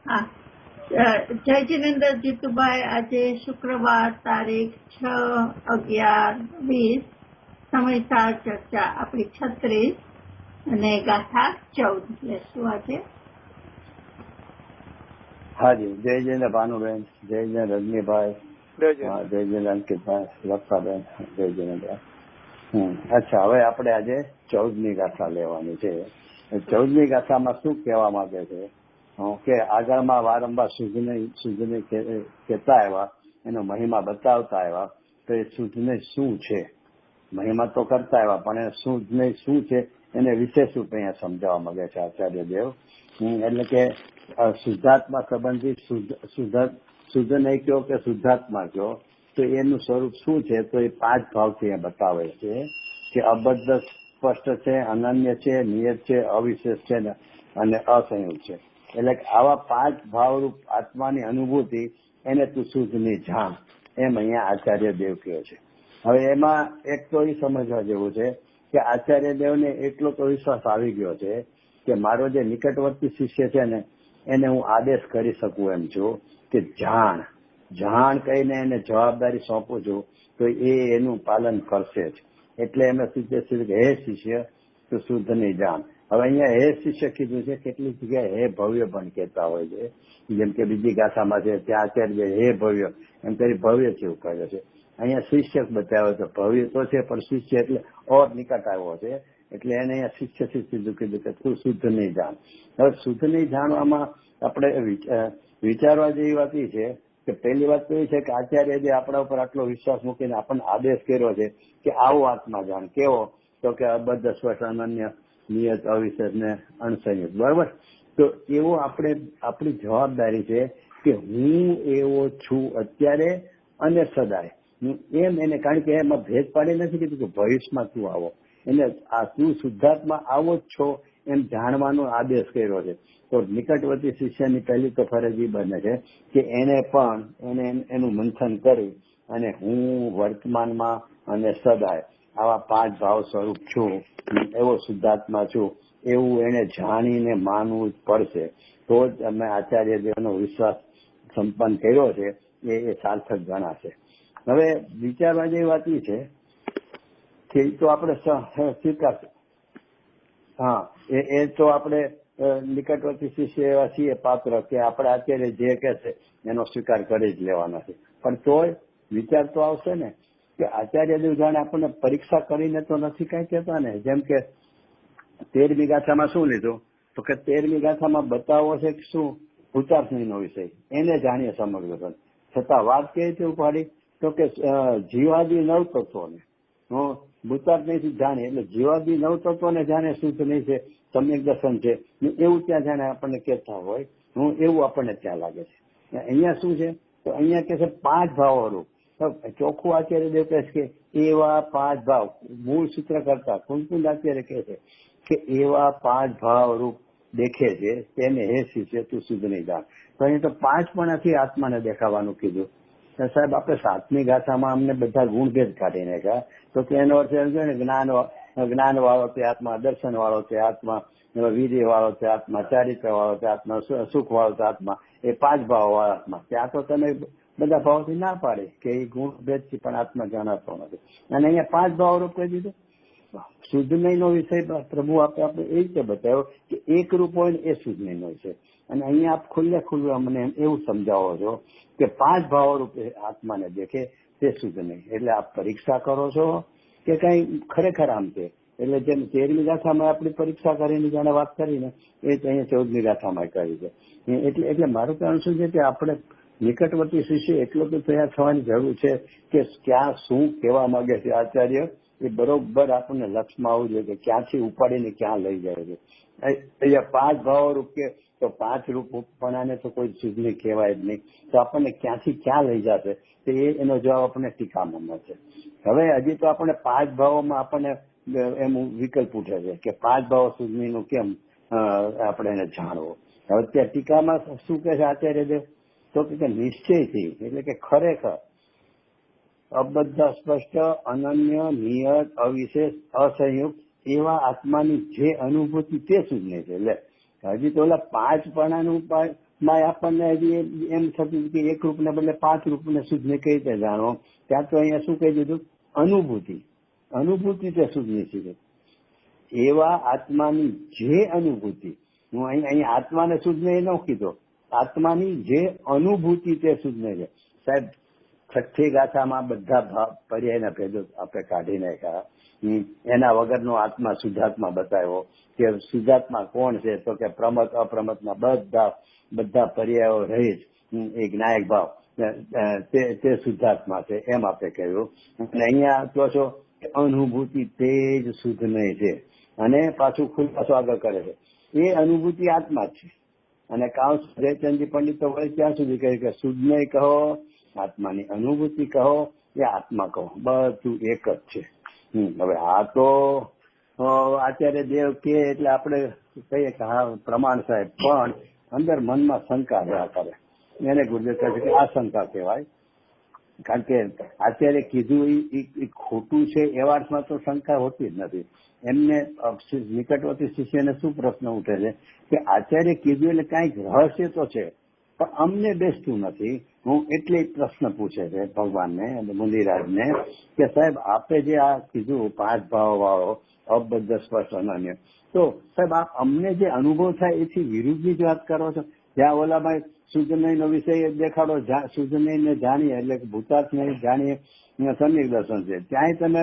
હા, જય જિનેન્દ્ર જીતુભાઈ, આજે શુક્રવાર તારીખ 6/11/20, સમય સાર ચર્ચા આપણી 36 અને ગાથા 14 લેશું આજે. હાજી, જય જય ભાનુબેન, જય જય રજનીભાઈ, જય જય અંકિતભાઈ, લક્ષાબેન, જય જય. અચ્છા, હવે આપણે આજે 14મી ગાથા લેવાની છે. 14મી ગાથામાં શું કહેવા માંગે છે કે આગળમાં વારંવાર શુદ્ધને કહેતા આવ્યા, એનો મહિમા બતાવતા આવ્યા, તો એ શુદ્ધને શું છે, મહિમા તો કરતા આવ્યા પણ એ શુદ્ધને શું છે એને વિશેષ રૂપે અહીંયા સમજાવવા માંગે છે આચાર્ય દેવ. એટલે કે શુદ્ધાત્મા સંબંધિત શુદ્ધ નહીં કહો કે શુદ્ધાત્મા કહો તો એનું સ્વરૂપ શું છે, તો એ 5 ભાવથી એ બતાવે છે કે અબદ્ધ સ્પષ્ટ છે, અનન્ય છે, નિયત છે, અવિશેષ છે અને અસંયુક્ત છે. એટલે આવા 5 ભાવરૂપ આત્માની અનુભૂતિ એને તું શુદ્ધની જાણ, એમ અહીંયા આચાર્ય દેવ કહે છે. હવે એમાં એક તો એ સમજવા જેવું છે કે આચાર્ય દેવને એટલો તો વિશ્વાસ આવી ગયો છે કે મારો જે નિકટવર્તી શિષ્ય છે ને એને હું આદેશ કરી શકું એમ છું કે જાણ કહીને એને જવાબદારી સોંપું છું તો એનું પાલન કરશે જ. એટલે એમ સીધે કે હે શિષ્ય તું શુદ્ધની જાણ. હવે અહીંયા હે શિષ્ય કીધું છે, કેટલીક જગ્યાએ હે ભવ્ય પણ કહેતા હોય છે, જેમ કે બીજી ગાથામાં છે ત્યાં આચાર્ય હે ભવ્ય એમ કરી ભવ્ય છે એવું કહે છે. અહીંયા શિષ્ય બતાવ્યો છે, ભવ્ય તો છે પણ શિષ્ય એટલે ઓર નિકટ આવ્યો છે, એટલે એને અહીંયા શિષ્યથી સીધું કીધું કે તું શુદ્ધ નહીં જાણ. હવે શુદ્ધ નહીં જાણવામાં આપણે વિચારવા જેવી વાત એ છે કે પહેલી વાત તો એ છે કે આચાર્ય જે આપણા ઉપર આટલો વિશ્વાસ મૂકીને આપણને આદેશ કર્યો છે કે આવો આત્મા જાણ. કેવો? તો કે અબદ્ધ સ્પષ્ટ અનન્ય નિયત અવિશેષ ને અણસંયુક્ત. બરાબર? તો એવો આપણી જવાબદારી છે કે હું એવો છું અત્યારે અને સદાય એમ એને, કારણ કે એમાં ભેદ પાડી નથી કીધું કે ભવિષ્યમાં તું આવો, એને આ તું શુદ્ધાત્મા આવો જ છો એમ જાણવાનો આદેશ કર્યો છે. તો નિકટવર્તી શિષ્યની પહેલી તો ફરજ એ બને છે કે એને પણ એનું મંથન કરી અને હું વર્તમાનમાં અને સદાય આવા 5 ભાવ સ્વરૂપ છું, એવો શુદ્ધાત્મા છું એવું એને જાણીને માનવું જ પડશે. તો જ અમે આચાર્ય દેવનો વિશ્વાસ સંપન્ન કર્યો છે એ સાર્થક ગણાશે. હવે વિચારવા જેવી વાત એ છે કે એ તો આપણે સ્વીકારશું. હા, એ તો આપણે નિકટવર્તી શિષ્ય એવા છીએ પાત્ર કે આપણે અત્યારે જે કહેશે એનો સ્વીકાર કરી જ લેવાનો છે. પણ તોય વિચાર તો આવશે ને કે આચાર્ય દેવ જાણે આપણને પરીક્ષા કરીને તો નથી કઈ કહેતા ને. જેમ કે 13મી ગાથામાં શું લીધું, તો કે 13મી ગાથામાં બતાવો છે કે શું ભૂતાર્થનો વિષય એને જાણીએ સમગ્ર, છતાં વાત કઈ રીતે ઉપાડી તો કે જીવાદી 9 તત્વોને ભૂતાર્થ નહીં જાણે, એટલે જીવાદી 9 તત્વોને જાણે શુદ્ધ નહીં છે, સમ્યક દર્શન છે એવું ત્યાં જાણે આપણને કહેતા હોય એવું આપણને ત્યાં લાગે છે. અહીંયા શું છે તો અહીંયા કે છે 5 ભાવોરૂપ ચોખ્ખું આચાર્ય દેવ કહે છે કે એવા 5 ભાવ, મૂળ સૂત્ર કરતા કુંકુંદ આચાર્ય કહે છે કે એવા 5 ભાવ રૂપ દેખે છે તેને હે શિષ્ય તું શુદ્ધ નહીં જાણ. તો અહીં તો 5 પણ નથી આત્માને દેખાવાનું કીધું. સાહેબ આપણે 7મી ગાથામાં અમને બધા ગુણભેદ કાઢી નાખ્યા, તો એનો અર્થ એમ છે ને જ્ઞાન વાળો તે આત્મા, દર્શન વાળો તે આત્મા, વીર્ય વાળો તે આત્મા, ચારિત્ર વાળો તે આત્મા, સુખ વાળો તે આત્મા, એ 5 ભાવ વાળા આત્મા. ત્યાં તો તમે બધા ભાવથી ના પાડે કે એ ગુણભેદથી પણ આત્મા જણાતો નથી. અને અહીંયા 5 ભાવ રૂપ કહી દીધું. શુદ્ધ નહીંનો વિષય પ્રભુ આપણે એ રીતે બતાવ્યો કે એક રૂપ હોય ને એ શુદ્ધ નહીંનો વિષય. અને અહીંયા આપ ખુલ્લે અમને એવું સમજાવો છો કે 5 ભાવ રૂપે આત્માને દેખે તે શુદ્ધ નહીં. એટલે આપ પરીક્ષા કરો છો કે કઈ ખરેખર આમ છે? એટલે જેમ 13મી ગાથામાં આપણી પરીક્ષા કરીને જાણે વાત કરીને એ જ અહીંયા 14મી ગાથામાં કરી છે. એટલે મારું કહેવાનું શું છે કે આપણે નિકટવર્તી શિષ્ય એટલો તો તૈયાર થવાની જરૂર છે કે ક્યાં શું કહેવા માંગે છે આચાર્ય એ બરોબર આપણને લક્ષમાં આવવું જોઈએ કે ક્યાંથી ઉપાડીને ક્યાં લઈ જાય છે. અહીંયા 5 ભાવો રૂપ કે તો 5 રૂપપણાને તો કોઈ શુદ્ધને કહેવાય જ નહીં. તો આપણને ક્યાંથી ક્યાં લઈ જશે તો એનો જવાબ આપણને ટીકામાં મળશે. હવે હજી તો આપણે 5 ભાવોમાં આપણને એમ વિકલ્પ ઉઠે છે કે 5 ભાવો શુદ્ધનું કેમ આપણે એને જાણવો. હવે ત્યાં ટીકામાં શું કહે છે આચાર્ય દેવ, તો કે નિશ્ચયથી, એટલે કે ખરેખર અબદ્ધ સ્પષ્ટ અનન્ય નિયત અવિશેષ અસંયુક્ત એવા આત્માની જે અનુભૂતિ તે શુદ્ધ નહીં છે. એટલે હજી તો ઓલા 5 પણાનું માં આપણને હજી એમ થતું કે એક રૂપને બદલે 5 રૂપને શુદ્ધને કઈ રીતે જાણવો? ત્યાં તો અહીંયા શું કહી દીધું? અનુભૂતિ તે શુદ્ધની છે. એવા આત્માની જે અનુભૂતિ, હું અહીં આત્માને શુદ્ધને ન કીધો, આત્માની જે અનુભૂતિ તે શુદ્ધને છે. સાહેબ, છઠ્ઠી ગાથામાં બધા પર્યાયના ભેદો આપણે કાઢી નાખ્યા. એના વગરનો આત્મા શુદ્ધાત્મા બતાવ્યો કે શુદ્ધાત્મા કોણ છે? તો કે પ્રમત અપ્રમતના બધા પર્યાયો રહી જ એક નાયક ભાવ તે શુદ્ધાત્મા છે એમ આપણે કહ્યું. અને અહીંયા કહો છો કે અનુભૂતિ તે જ શુદ્ધ નહીં છે. અને પાછું ખુલાસો આગળ કરે છે, એ અનુભૂતિ આત્મા જ છે. અને કાઉસ જયચંદજી પંડિત તો વળી ત્યાં સુધી કહે કે શુદ્ધ નહીં કહો, આત્માની અનુભૂતિ કહો, એ આત્મા કહો, બધું એક જ છે. હવે આ તો આચાર્ય દેવ કે એટલે આપણે કહીએ કે હા પ્રમાણ સાહેબ, પણ અંદર મનમાં શંકા રહ્યા કરે. એને ગુરુદેવ કહે છે કે આ શંકા કહેવાય. કારણ કે આચાર્ય કીધું એ ખોટું છે એવા અર્થમાં તો શંકા હોતી જ નથી. એમને નિકટવર્તી શિષ્યને શું પ્રશ્ન ઉઠે છે કે આચાર્ય કીધું એટલે કાંઈક રહસ્ય તો છે, પણ અમને બેસતું નથી. હું એટલે પ્રશ્ન પૂછે છે ભગવાનને અને મુનિરાજને કે સાહેબ આપે જે આ કીધું 5 ભાવ વાળો અબદ્ધ સ્પર્શ અનન્ય, તો સાહેબ આપ અમને જે અનુભવ થાય એથી વિરુદ્ધની જ વાત કરો છો. જ્યાં ઓલામાં શુદ્ધનયનો વિષય દેખાડો, શુદ્ધનયને જાણીએ એટલે ભૂતાર્થ નહીં જાણીએ સમ્યક દર્શન છે, ત્યાંય તમે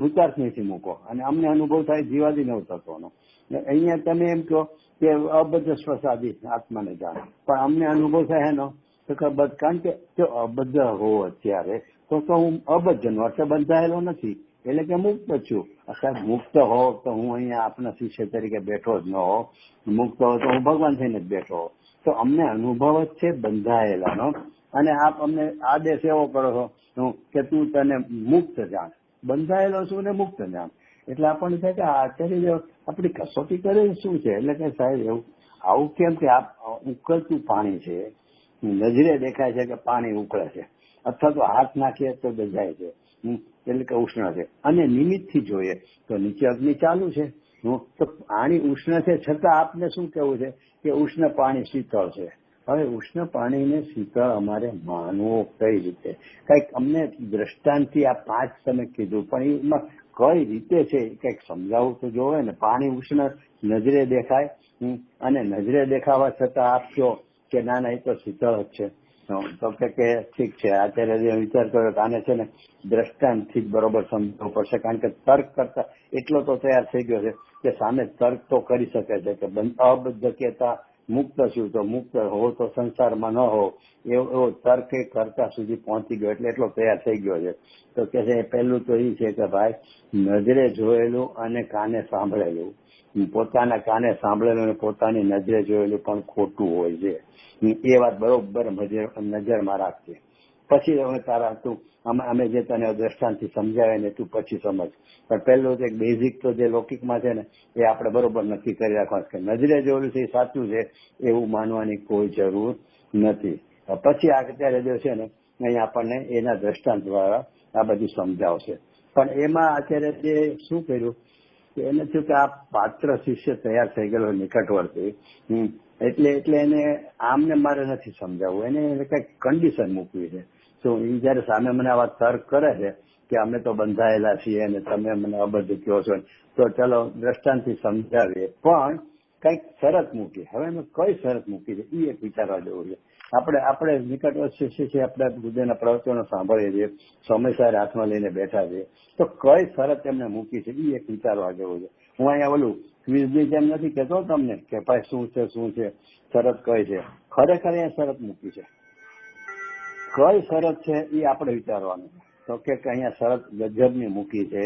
ભૂતાર્થ નહીં મૂકો અને અમને અનુભવ થાય જીવાદી નવ તત્વનો. અહીંયા તમે એમ કહો કે અબદ્ધ સ્વસાદી આત્માને જાણે, પણ અમને અનુભવ થાય એનો તો બધ, કારણ કે જો અબદ્ધ હોવો અત્યારે તો હું અબદ્ધનો અર્થ બંધાયેલો નથી, એટલે કે મુક્ત છું. સાહેબ મુક્ત હોવ તો હું અહીંયા આપના શિષ્ય તરીકે બેઠો જ ન હોવ, મુક્ત હોવ તો હું ભગવાન થઈને જ બેઠો હોવ. તો અમને અનુભવ જ છે બંધાયેલાનો, અને આપ અમને આદેશ એવો કરો છો કે તું તને મુક્ત જાણ, બંધાયેલો છું ને મુક્ત જાણ. એટલે આપણને થાય કે આચાર્ય આપણી કસોટી કરે શું છે? એટલે કે સાહેબ એવું આવું કેમ કે આપ ઉકળતું પાણી છે, નજરે દેખાય છે કે પાણી ઉકળે છે, અથવા તો હાથ નાખીએ તો દજાય છે, એટલે કે ઉષ્ણ છે. અને નિમિત્તથી જોઈએ તો નીચે અગ્નિ ચાલુ છે, તો પાણી ઉષ્ણ છે, છતાં આપને શું કેવું છે કે ઉષ્ણ પાણી શીતળ છે. હવે ઉષ્ણ પાણીને શીતળ અમારે માનવું કઈ રીતે? કઈક અમને દ્રષ્ટાંતથી આ 5 તમે કીધું, પણ એમાં કઈ રીતે છે કઈક સમજાવવું તો જોવે ને. પાણી ઉષ્ણ નજરે દેખાય, અને નજરે દેખાવા છતાં આપ કહો કે ના એ તો શીતળ જ છે. તો કે ઠીક છે, આચાર્ય વિચાર કર્યો કે આને છે ને દ્રષ્ટાંતથી જ બરોબર સમજવું પડશે, કારણ કે તર્ક કરતા એટલો તો તૈયાર થઈ ગયો છે કે સામે તર્ક તો કરી શકે છે કે અબદ્ધ કહેતા મુક્ત છું, તો મુક્ત હો તો સંસારમાં ન હો, એવો તર્ક કરતા સુધી પહોંચી ગયો, એટલે એટલો તૈયાર થઈ ગયો છે. તો કે છે પહેલું તો એ છે કે ભાઈ નજરે જોયેલું અને કાને સાંભળેલું, પોતાના કાને સાંભળેલું અને પોતાની નજરે જોયેલું પણ ખોટું હોય છે. એ વાત બરોબર નજરમાં રાખજે. પછી હવે તારા તું અમે જે તને દ્રષ્ટાંતથી સમજાવે ને તું પછી સમજ. પણ પહેલું તો એક બેઝિક તો જે લૌકિકમાં છે ને એ આપણે બરોબર નક્કી કરી રાખવાનું કે નજરે જોયેલું છે એ સાચું છે એવું માનવાની કોઈ જરૂર નથી. પછી અત્યારે જે છે ને અહીં આપણને એના દ્રષ્ટાંત દ્વારા આ બધું સમજાવશે. પણ એમાં અત્યારે જે શું કર્યું કે એને થયું કે આ પાત્ર શિષ્ય તૈયાર થઈ ગયેલો નિકટવર્તી, એટલે એને આમને મારે નથી સમજાવવું, એને કઈક કન્ડિશન મૂકવી છે. તો એ જયારે સામે મને આવા તર્ક કરે છે કે અમે તો બંધાયેલા છીએ અને તમે મને અબદ્ધ કહો છો, તો ચલો દ્રષ્ટાંતથી સમજાવીએ, પણ કઈક શરત મૂકી. હવે અમે કઈ શરત મૂકી છે એ એક વિચારવા જેવું છે. આપણે નિકટવર્તી શિષ્ય છે, આપણે ગુરુદેવના પ્રવચનો સાંભળીએ છીએ, સમયસર હાથમાં લઈને બેઠા છીએ, તો કઈ શરત એમને મૂકી છે એ એક વિચારવા જેવું છે. હું અહીંયા ઓલું ક્વિઝની જેમ નથી કહેતો તમને કે ભાઈ શું છે શરત કઈ છે, ખરેખર એ શરત મૂકી છે. કઈ શરત છે એ આપણે વિચારવાનું. તો કે અહીંયા શરત ગજબની મૂકી છે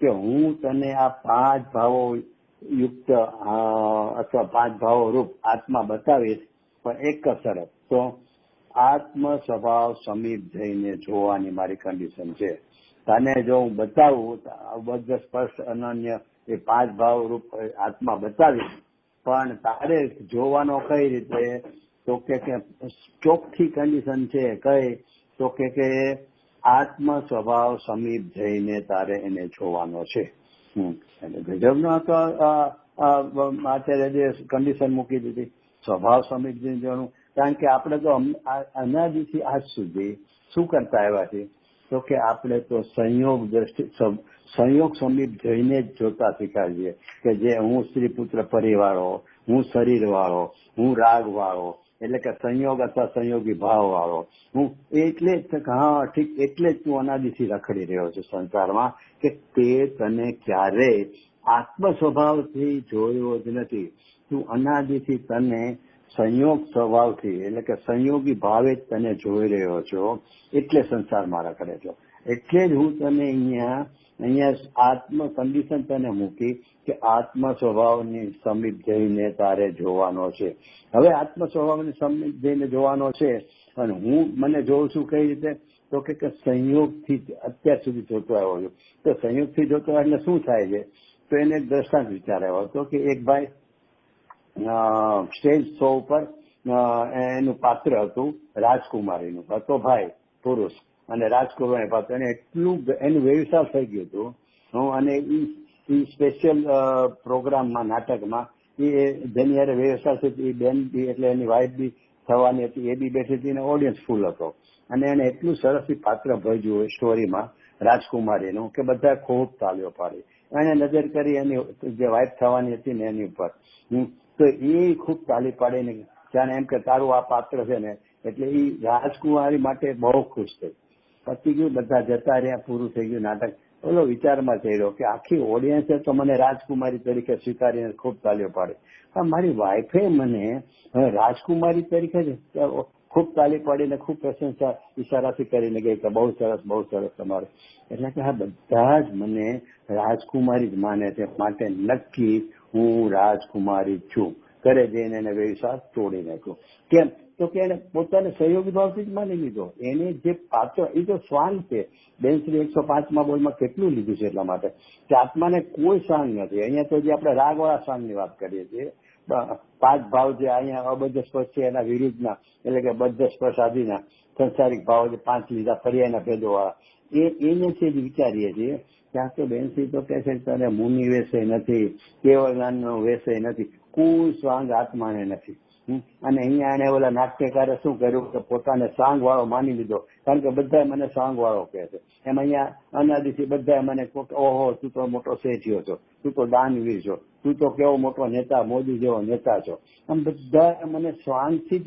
કે હું તને આ 5 ભાવો યુક્ત અથવા 5 ભાવો રૂપ આત્મા બતાવીશ, પણ એક જ શરત, તો આત્મ સ્વભાવ સમીપ જઈને જોવાની મારી કન્ડિશન છે. તને જો હું બતાવું અબદ્ધ સ્પર્શ અનન્ય એ 5 ભાવ રૂપ આત્મા બતાવીશ, પણ તારે જોવાનો કઈ રીતે? તો કે ચોખ્ખી કન્ડિશન છે કઈ? તો કે આત્મ સ્વભાવ સમીપ જઈને તારે એને જોવાનો છે. એટલે ગજબનો તો આચાર્ય જે કન્ડિશન મૂકી દીધી. સ્વભાવ સમિત જોવાનું. કારણ કે આપણે તો અનાદિથી આજ સુધી શું કરતા આવ્યા છીએ, તો કે આપણે તો સંયોગ સમીપ જઈને જ જોતા શીખાડીએ કે જે હું સ્ત્રી પુત્ર પરિવારો, હું શરીર વાળો, હું રાગ વાળો, એટલે કે સંયોગ અથવા સંયોગી ભાવ વાળો હું, એટલે જ હા ઠીક, એટલે જ તું અનાદિથી રખડી રહ્યો છું સંસારમાં, કે તે તને ક્યારેય આત્મ સ્વભાવથી જોયો જ નથી. તું અનાદિથી તને સંયોગ સ્વભાવથી, એટલે કે સંયોગી ભાવે જ તને જોઈ રહ્યો છો, એટલે સંસારમાં રખડે છો. એટલે જ હું તને અહીંયા આત્મ કન્ડિશન તને મૂકી કે આત્મ સ્વભાવની સમીપ જઈને તારે જોવાનો છે. હવે આત્મ સ્વભાવની સમીપ જઈને જોવાનો છે, અને હું મને જોઉં છું કઈ રીતે, તો કે સંયોગથી અત્યાર સુધી જોતો આવ્યો છું. તો સંયોગથી જોતો એટલે શું થાય છે, તો એને એક દ્રષ્ટાંત વિચાર આવ્યો હતો કે એક ભાઈ સ્ટેજ શો ઉપર એનું પાત્ર હતું રાજકુમારીનું, હતો ભાઈ પુરુષ, અને રાજકુમારી પાત્ર એને એટલું એનું વ્યવસાય થઈ ગયું હતું, અને એ સ્પેશિયલ પ્રોગ્રામમાં, નાટકમાં જેની યારે વ્યવસાય છે એ બેન બી, એટલે એની વાઇફ બી થવાની હતી, એ બી બેઠી હતી, અને ઓડિયન્સ ફૂલ હતો. અને એને એટલું સરસ પાત્ર ભજ્યું સ્ટોરીમાં રાજકુમારીનું કે બધા ખૂબ તાલીઓ પાડી. એને નજર કરી એની જે વાઇફ થવાની હતી ને એની ઉપર, તો એ ખૂબ તાલી પાડીને જાણે એમ કે તારું આ પાત્ર છે ને, એટલે એ રાજકુમારી માટે બહુ ખુશ થઈ. પછી ગયું, બધા જતા રહ્યા, પૂરું થઈ ગયું નાટક. ઓલો વિચારમાં ચડ્યો કે આખી ઓડિયન્સે તો મને રાજકુમારી તરીકે સ્વીકારીને ખૂબ તાલીઓ પાડી, પણ મારી વાઇફે મને રાજકુમારી તરીકે ખૂબ તાલી પાડીને ખૂબ પ્રશંસા ઈશારાથી કરીને ગઈ કે બહુ સરસ, બહુ સરસ તમારે. એટલે કે આ બધા જ મને રાજકુમારી જ માને છે, માટે નક્કી હું રાજકુમારી છું. ઘરે જઈને એને વ્યવસાય તોડી નાખ્યો. કેમ? તો કે એને પોતાને સહયોગી ભાવથી જ માની લીધો. એને જે પાત્ર, એ તો શ્વાન છે. બેનશ્રી 105માં બોલમાં કેટલું લીધું છે, એટલા માટે કે આત્માને કોઈ શ્વાન નથી. અહીંયા તો જે આપણે રાગવાળા શ્વાનની વાત કરીએ છીએ, 5 ભાવ જે અહીંયા અબદ્ધ સ્પર્શ છે એના વિરુદ્ધના, એટલે કે બદ્ધ સ્પર્શ આદિના સંસારિક ભાવ જે 5 લીધા પર્યાયના ભેદોવાળા, એને છે જ વિચારીએ છીએ. ત્યાં તો બેનશ્રી તો કહે છે તને મુનિ વેસે નથી, કેવળ જ્ઞાનનો વેસે નથી, કોઈ સ્વાંગ આત્માને નથી. અને અહીંયા એને ઓલા નાટ્યકારે શું કર્યું કે પોતાને સાંગ વાળો માની લીધો, કારણ કે બધા મને સાંગ વાળો કહે છે. એમ અહીંયા અનાદિથી બધા મને ઓહો તું તો મોટો શેઠિયો છો, તું તો દાનવીર છો, તું તો કેવો મોટો નેતા, મોદી જેવો નેતા છો. આમ બધા મને સ્વાંગથી જ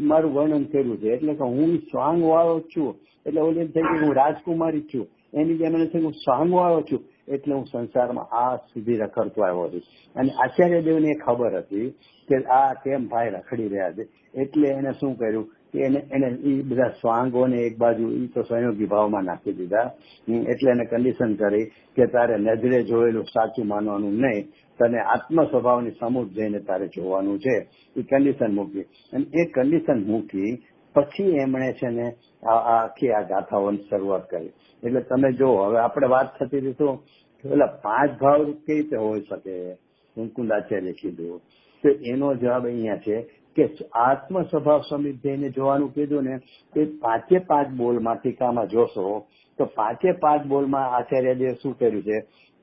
મારું વર્ણન કર્યું છે. એટલે કે હું સ્વાંગ વાળો છું, એટલે ઓલી એમ થઈ ગયું હું રાજકુમારી છું, એની જેમ મને થયું હું સ્વાંગ વાળો છું, એટલે હું સંસારમાં આ સુધી રખડતો આવ્યો છું. અને આચાર્ય દેવને ખબર હતી કે આ કેમ ભાઈ રખડી રહ્યા છે, એટલે એને શું કર્યું કે એને એ બધા સ્વાંગોને એક બાજુ એ તો સંયોગી ભાવમાં નાખી દીધા. એટલે એને કન્ડિશન કરી કે તારે નજરે જોયેલું સાચું માનવાનું નહીં, તને આત્મ સ્વભાવની સમૂહ જઈને તારે જોવાનું છે. એ કન્ડિશન મૂકી, અને એ કન્ડિશન મૂકી પછી એમણે છે ને આખી આ ગાથાઓની શરૂઆત કરી. એટલે તમે જો હવે આપણે વાત થતી હતી તો પેલા 5 ભાવ કઈ રીતે હોઈ શકે, મુકુંદાચાર્ય કીધું, તો એનો જવાબ અહીંયા છે કે આત્મ સ્વભાવ સમિત જઈને જોવાનું કીધું ને, એ 5 બોલમાં ટીકામાં જોશો તો 5 બોલમાં આચાર્યદેવ શું કર્યું છે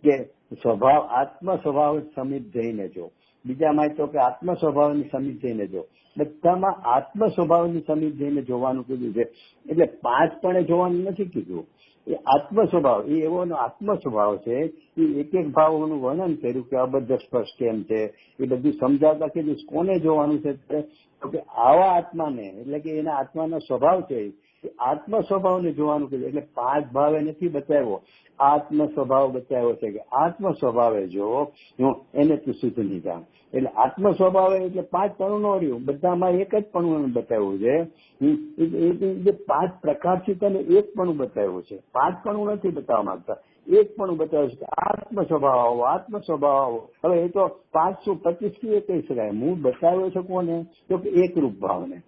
કે સ્વભાવ, આત્મ સ્વભાવ સમિત જઈને જો. બીજામાં તો કે આત્મ સ્વભાવની સમિત જઈને જો. બધામાં આત્મ સ્વભાવની સમિત જઈને જોવાનું કીધું છે. એટલે 5 પણ જોવાનું નથી કીધું. એ આત્મ સ્વભાવ, એ એવો આત્મ સ્વભાવ છે. એ એક ભાવનું વર્ણન કર્યું કે અબદ્ધ સ્પર્શ કેમ છે, એ બધું સમજાવતા કીધું. કોને જોવાનું છે તો કે આવા આત્માને, એટલે કે એના આત્માનો સ્વભાવ છે, આત્મ સ્વભાવને જોવાનું કીધું. એટલે 5 ભાવે નથી બતાવ્યો, આત્મ સ્વભાવ બતાવ્યો છે કે આત્મ સ્વભાવે જો એને તું શુદ્ધ નહીં જાણ. એટલે આત્મ સ્વભાવે એટલે 5 પણું ન રહ્યું, બધામાં એક જ પણું બતાવ્યું છે. જે 5 પ્રકારથી તને એક પણું બતાવ્યું છે, 5 પણું નથી બતાવવા માંગતા, એક પણું બતાવ્યું છે. આત્મ સ્વભાવ આવો, આત્મ સ્વભાવ આવો. હવે એ તો 525 કહી શકાય. હું બતાવ્યો છે કોને, તો કે એકરૂપ ભાવને.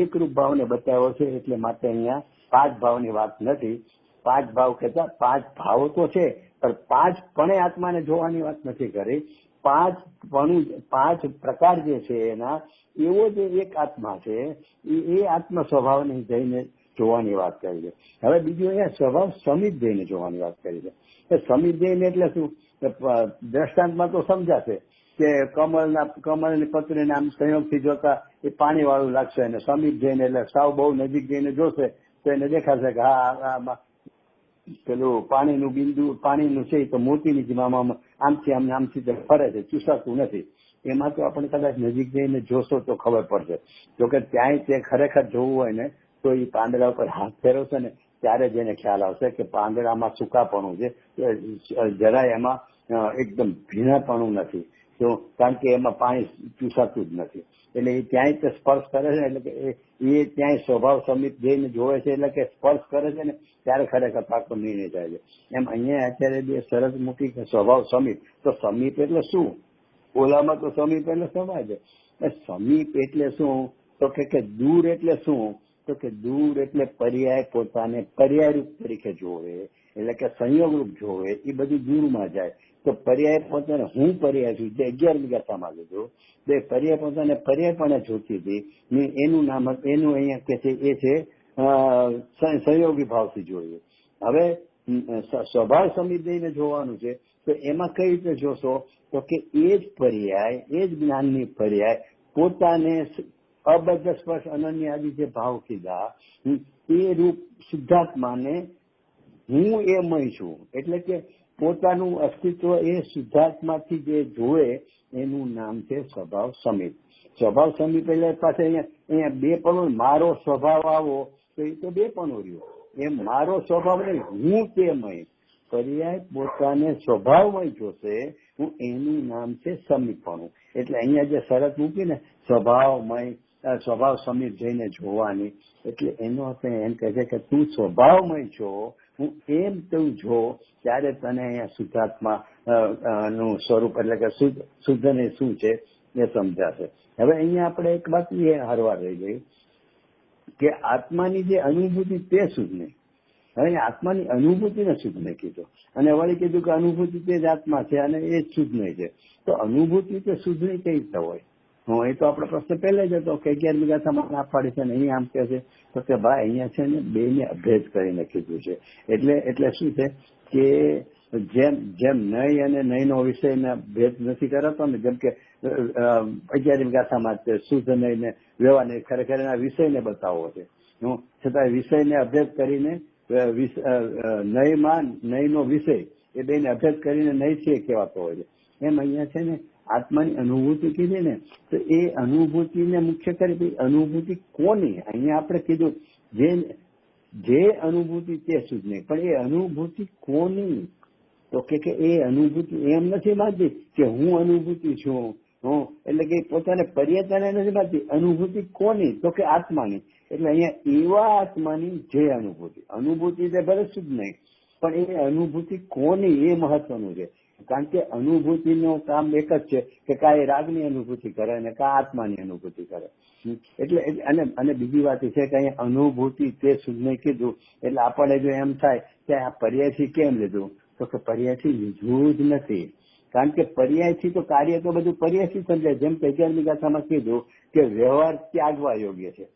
એકરૂપ ભાવને બતાવ્યો છે. એટલે માટે અહીંયા 5 ભાવની વાત નથી. 5 ભાવ કહેતા 5 ભાવો તો છે, પણ 5 પણે આત્માને જોવાની વાત નથી કરી. 5 પ્રકાર જે છે એના, એવો જે એક આત્મા છે એ આત્મ સ્વભાવને જઈને જોવાની વાત કરી છે. હવે બીજું અહીંયા સ્વભાવ સમિત જઈને જોવાની વાત કરી છે. સમિત જઈને એટલે શું, દ્રષ્ટાંતમાં તો સમજાશે કે કમળ ને પત્રીને આમ સંયોગથી જોતા એ પાણી વાળું લાગશે, અને સમીપ જઈને એટલે સાવ બહુ નજીક જઈને જોશે તો એને દેખાશે કે હા પેલું પાણીનું બિંદુ પાણીનું છે તો મોતીની જેમ આમથી ફરે છે, ચૂસાતું નથી. એમાં તો આપણે કદાચ નજીક જઈને જોશો તો ખબર પડશે. જોકે ત્યાંય તે ખરેખર જોવું હોય ને તો એ પાંદડા ઉપર હાથ ફેરવશે ને ત્યારે જ એને ખ્યાલ આવશે કે પાંદડામાં સુકાપણું છે, જરાય એમાં એકદમ ભીનાપણું નથી, કારણ કે એમાં પાણી ચૂસાતું જ નથી. એટલે એ ત્યાંય તે સ્પર્શ કરે છે, એટલે કે એ ત્યાંય સ્વભાવ સમીપ જઈને જોવે છે, એટલે કે સ્પર્શ કરે છે ને ત્યારે ખરેખર પાકો નિર્ણય થાય છે. એમ અહીંયા અત્યારે બે શરત મૂકી કે સ્વભાવ સમીપ, તો સમીપ એટલે શું? ઓલામાં તો સમીપ એટલે સમાજ. સમીપ એટલે શું? તો કે દૂર એટલે શું? તો કે દૂર એટલે પર્યાય પોતાને પર્યાયરૂપ તરીકે જોવે, એટલે કે સંયોગરૂપ જોવે, એ બધું દૂરમાં જાય. તો પર્યાય પોતાને હું પર્યાય છું, જે 11મી ગાથામાં લીધું, તે પર્યાય પોતાને પર્યાયપણે જોતી હતી, એનું નામ એનું અહીંયા કે છે એ છે સંયોગી ભાવથી જોઈએ. હવે સ્વભાવ સમીપ દઈને જોવાનું છે, તો એમાં કઈ રીતે જોશો? તો કે એ જ પર્યાય, એ જ જ્ઞાનની પર્યાય પોતાને અબદ્ધ સ્પર્શ અનન્ય આદિ જે ભાવ કીધા એ રૂપ શુદ્ધાત્માને હું એમય છું, એટલે કે પોતાનું અસ્તિત્વ એ શુદ્ધાત્માથી જે જોવે એનું નામ છે સ્વભાવ સમીપ. સ્વભાવ સમીપ એટલે પાસે અહીંયા બે પણ મારો સ્વભાવ આવો તો એ તો બે પણ રહ્યો. એમ મારો સ્વભાવ નહીં, હું તેમય પર્યાય પોતાને સ્વભાવમય જોશે, હું એનું નામ છે સમીપણું. એટલે અહીંયા જે શરત મૂકી ને સ્વભાવમય સ્વભાવ સમીપ જઈને જોવાની, એટલે એનો અર્થ એમ કહે છે કે તું સ્વભાવમય છો, હું એમ તું જો, ત્યારે તને અહીંયા શુદ્ધાત્મા નું સ્વરૂપ એટલે કે શુદ્ધ ને શું છે એ સમજાશે. હવે અહીંયા આપણે એક વાત એ હરવા રહી ગઈ કે આત્માની જે અનુભૂતિ તે શુદ્ધ નહીં. હવે આત્માની અનુભૂતિને શુદ્ધ નહીં કીધું, અને વળી કીધું કે અનુભૂતિ તે જ આત્મા છે અને એ જ શુદ્ધ નહીં છે. તો અનુભૂતિ તે શુદ્ધ નહીં કઈ રીતે હોય? એ તો આપણો પ્રશ્ન પહેલા જ હતો કે 11મી ગાથામાં ના પાડી છે ને અહીંયા આમ કે છે, તો કે ભાઈ અહીંયા છે ને બે ને અભેદ કરીને કીધું છે. એટલે શું છે કે જેમ નય અને નયનો વિષયના ભેદ નથી કરાતો ને, જેમ કે 11મી ગાથામાં શુદ્ધ નય ને વ્યવહાર નહીં, ખરેખર એના વિષયને બતાવવો છે. છતાં વિષયને અભેદ કરીને નયનો વિષય એ બેને અભેદ કરીને નય છે કહેવાતો હોય છે. એમ અહીંયા છે ને આત્માની અનુભૂતિ કીધી ને, તો એ અનુભૂતિને મુખ્ય કરી અનુભૂતિ કોની? અહીંયા આપણે કીધું જે અનુભૂતિ તે શુદ્ધ નહીં, પણ એ અનુભૂતિ કોની? તો કે એ અનુભૂતિ એમ નથી માનતી કે હું અનુભૂતિ છું, એટલે કે પોતાને પર્યટન નથી માનતી. અનુભૂતિ કોની? તો કે આત્માની. એટલે અહીંયા એવા આત્માની જે અનુભૂતિ તે ભલે શુદ્ધ નહીં, પણ એ અનુભૂતિ કોની એ મહત્વનું છે. કારણ કે અનુભૂતિનું કામ એક જ છે કે કાંઈ રાગની અનુભૂતિ કરે અને કાં આત્માની અનુભૂતિ કરે. એટલે અને બીજી વાત એ છે કે અહીંયા અનુભૂતિ તે શુદ્ધ નહીં કીધું, એટલે આપણને જો એમ થાય કે આ પર્યાયથી કેમ લીધું, તો કે પર્યાયથી લીધું જ નથી. કારણ કે પર્યાયથી તો કાર્ય તો બધું પર્યાયથી સમજાય. જેમ કે 11મી ગાથામાં કીધું કે વ્યવહાર ત્યાગવા યોગ્ય છે,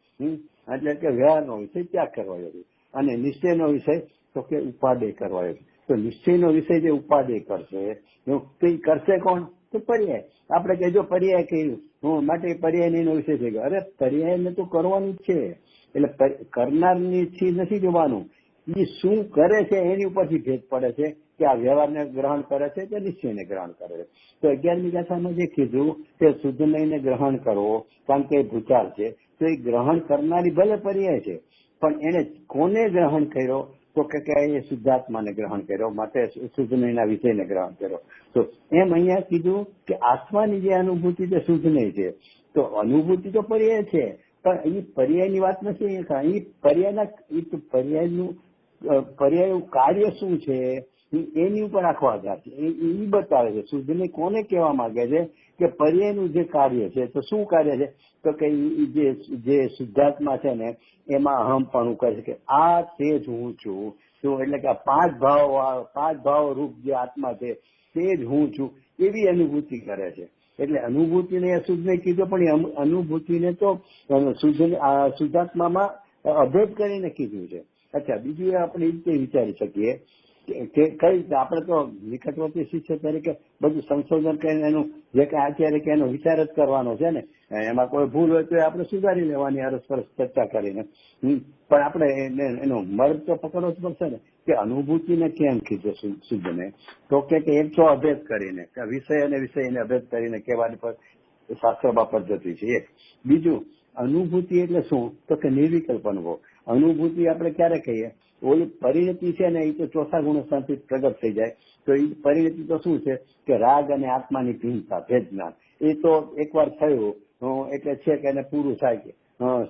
એટલે કે વ્યવહારનો વિષય ત્યાગ કરવા યોગ્ય, અને નિશ્ચયનો વિષય તો કે ઉપાદેય કરવા યોગ્ય. તો નિશ્ચયનો વિષય જે ઉપાદેય કરશે તો એ કરશે કોણ? તો પર્યાય. આપણે કહેજો પર્યાય કહ્યું માટે પર્યાયનો વિષય થઈ ગયો. અરે પર્યાયને તો કરવાનું જ છે, એટલે કરનારની થી નથી જોવાનું, એ શું કરે છે એની ઉપરથી ભેદ પડે છે કે આ વ્યવહારને ગ્રહણ કરે છે કે નિશ્ચયને ગ્રહણ કરે છે. તો 11મી ગાથામાં જે કીધું તે શુદ્ધ નયને ગ્રહણ કરવો, કારણ કે એ ભૂચાલ છે, તો એ ગ્રહણ કરનારી ભલે પર્યાય છે, પણ એને કોને ગ્રહણ કર્યો? તો કે એ શુદ્ધાત્માને ગ્રહણ કર્યો, માટે શુદ્ધ નયના વિષયને ગ્રહણ કર્યો. તો એમ અહીંયા કીધું કે આત્માની જે અનુભૂતિ તે શુદ્ધ નય છે. તો અનુભૂતિ તો પર્યાય છે, પણ એ પર્યાયની વાત નથી. એ પર્યાયનું કાર્ય શું છે એની ઉપર આખો આધાર છે. એ બતાવે છે શુદ્ધ ને કોને કહેવા માંગે છે કે પર્યાયનું જે કાર્ય છે. તો શું કાર્ય છે? તો કે જે શુદ્ધાત્મા છે ને એમાં અહમપણું કહે છે કે આ તે જ હું છું. એટલે કે આ પાંચ ભાવ રૂપ જે આત્મા છે તે જ હું છું, એવી અનુભૂતિ કરે છે. એટલે અનુભૂતિને શુદ્ધ નહીં કીધું, પણ એ અનુભૂતિને તો શુદ્ધાત્મામાં અભેદ કરીને કીધું છે. અચ્છા, બીજું આપણે એ રીતે વિચારી શકીએ કઈ રીતે આપણે તો નિકટવર્તી શિષ્ય તરીકે બધું સંશોધન કરીને એનું જે કઈ આચાર્ય કે એનો વિચાર જ કરવાનો છે ને. એમાં કોઈ ભૂલ હોય તો આપણે સુધારી લેવાની અરસપરસ ચર્ચા કરીને. પણ આપણે એનો મર્મ તો પકડવો જ પડશે ને કે અનુભૂતિને કેમ કીધું શુદ્ધને. તો કે એક તો અભેદ કરીને વિષય અને વિષયને અભેદ કરીને કહેવાની પર શાસ્ત્રમાં પદ્ધતિ છે એક. બીજું અનુભૂતિ એટલે શું તો કે નિર્વિકલ્પ અનુભવ. અનુભૂતિ આપણે ક્યારે કહીએ ઓલી પરિણતિ છે ને એ તો ચોથા ગુણસ્થાનથી પ્રગટ થઈ જાય. તો એ પરિણતિ તો શું છે કે રાગ અને આત્માની ભિન્નતા ભેદ જ્ઞાન. એ તો એકવાર થયું એટલે છે કે એને પૂરું થાય કે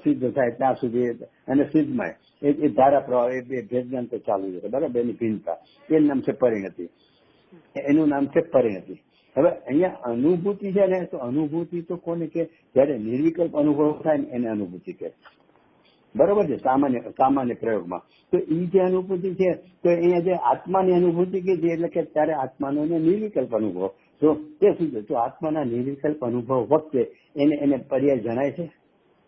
સિદ્ધ થાય ત્યાં સુધી અને સિદ્ધમાં એ ધારા પ્રવાહ એ ભેદ જ્ઞાન તો ચાલુ છે બરાબર. એની ભિન્નતા એનું નામ છે પરિણતિ. એનું નામ છે પરિણતિ. હવે અહીંયા અનુભૂતિ છે ને તો અનુભૂતિ તો કોને કે જયારે નિર્વિકલ્પ અનુભવ થાય ને એને અનુભૂતિ કે બરોબર છે સામાન્ય પ્રયોગમાં. તો એ જે અનુભૂતિ છે તો અહીંયા જે આત્માની અનુભૂતિ કીધી એટલે કે ત્યારે આત્માનો નિર્વિકલ્પ અનુભવ. તો તે શું છે તો આત્માના નિર્વિકલ્પ અનુભવ વખતે એને પર્યાય જણાય છે.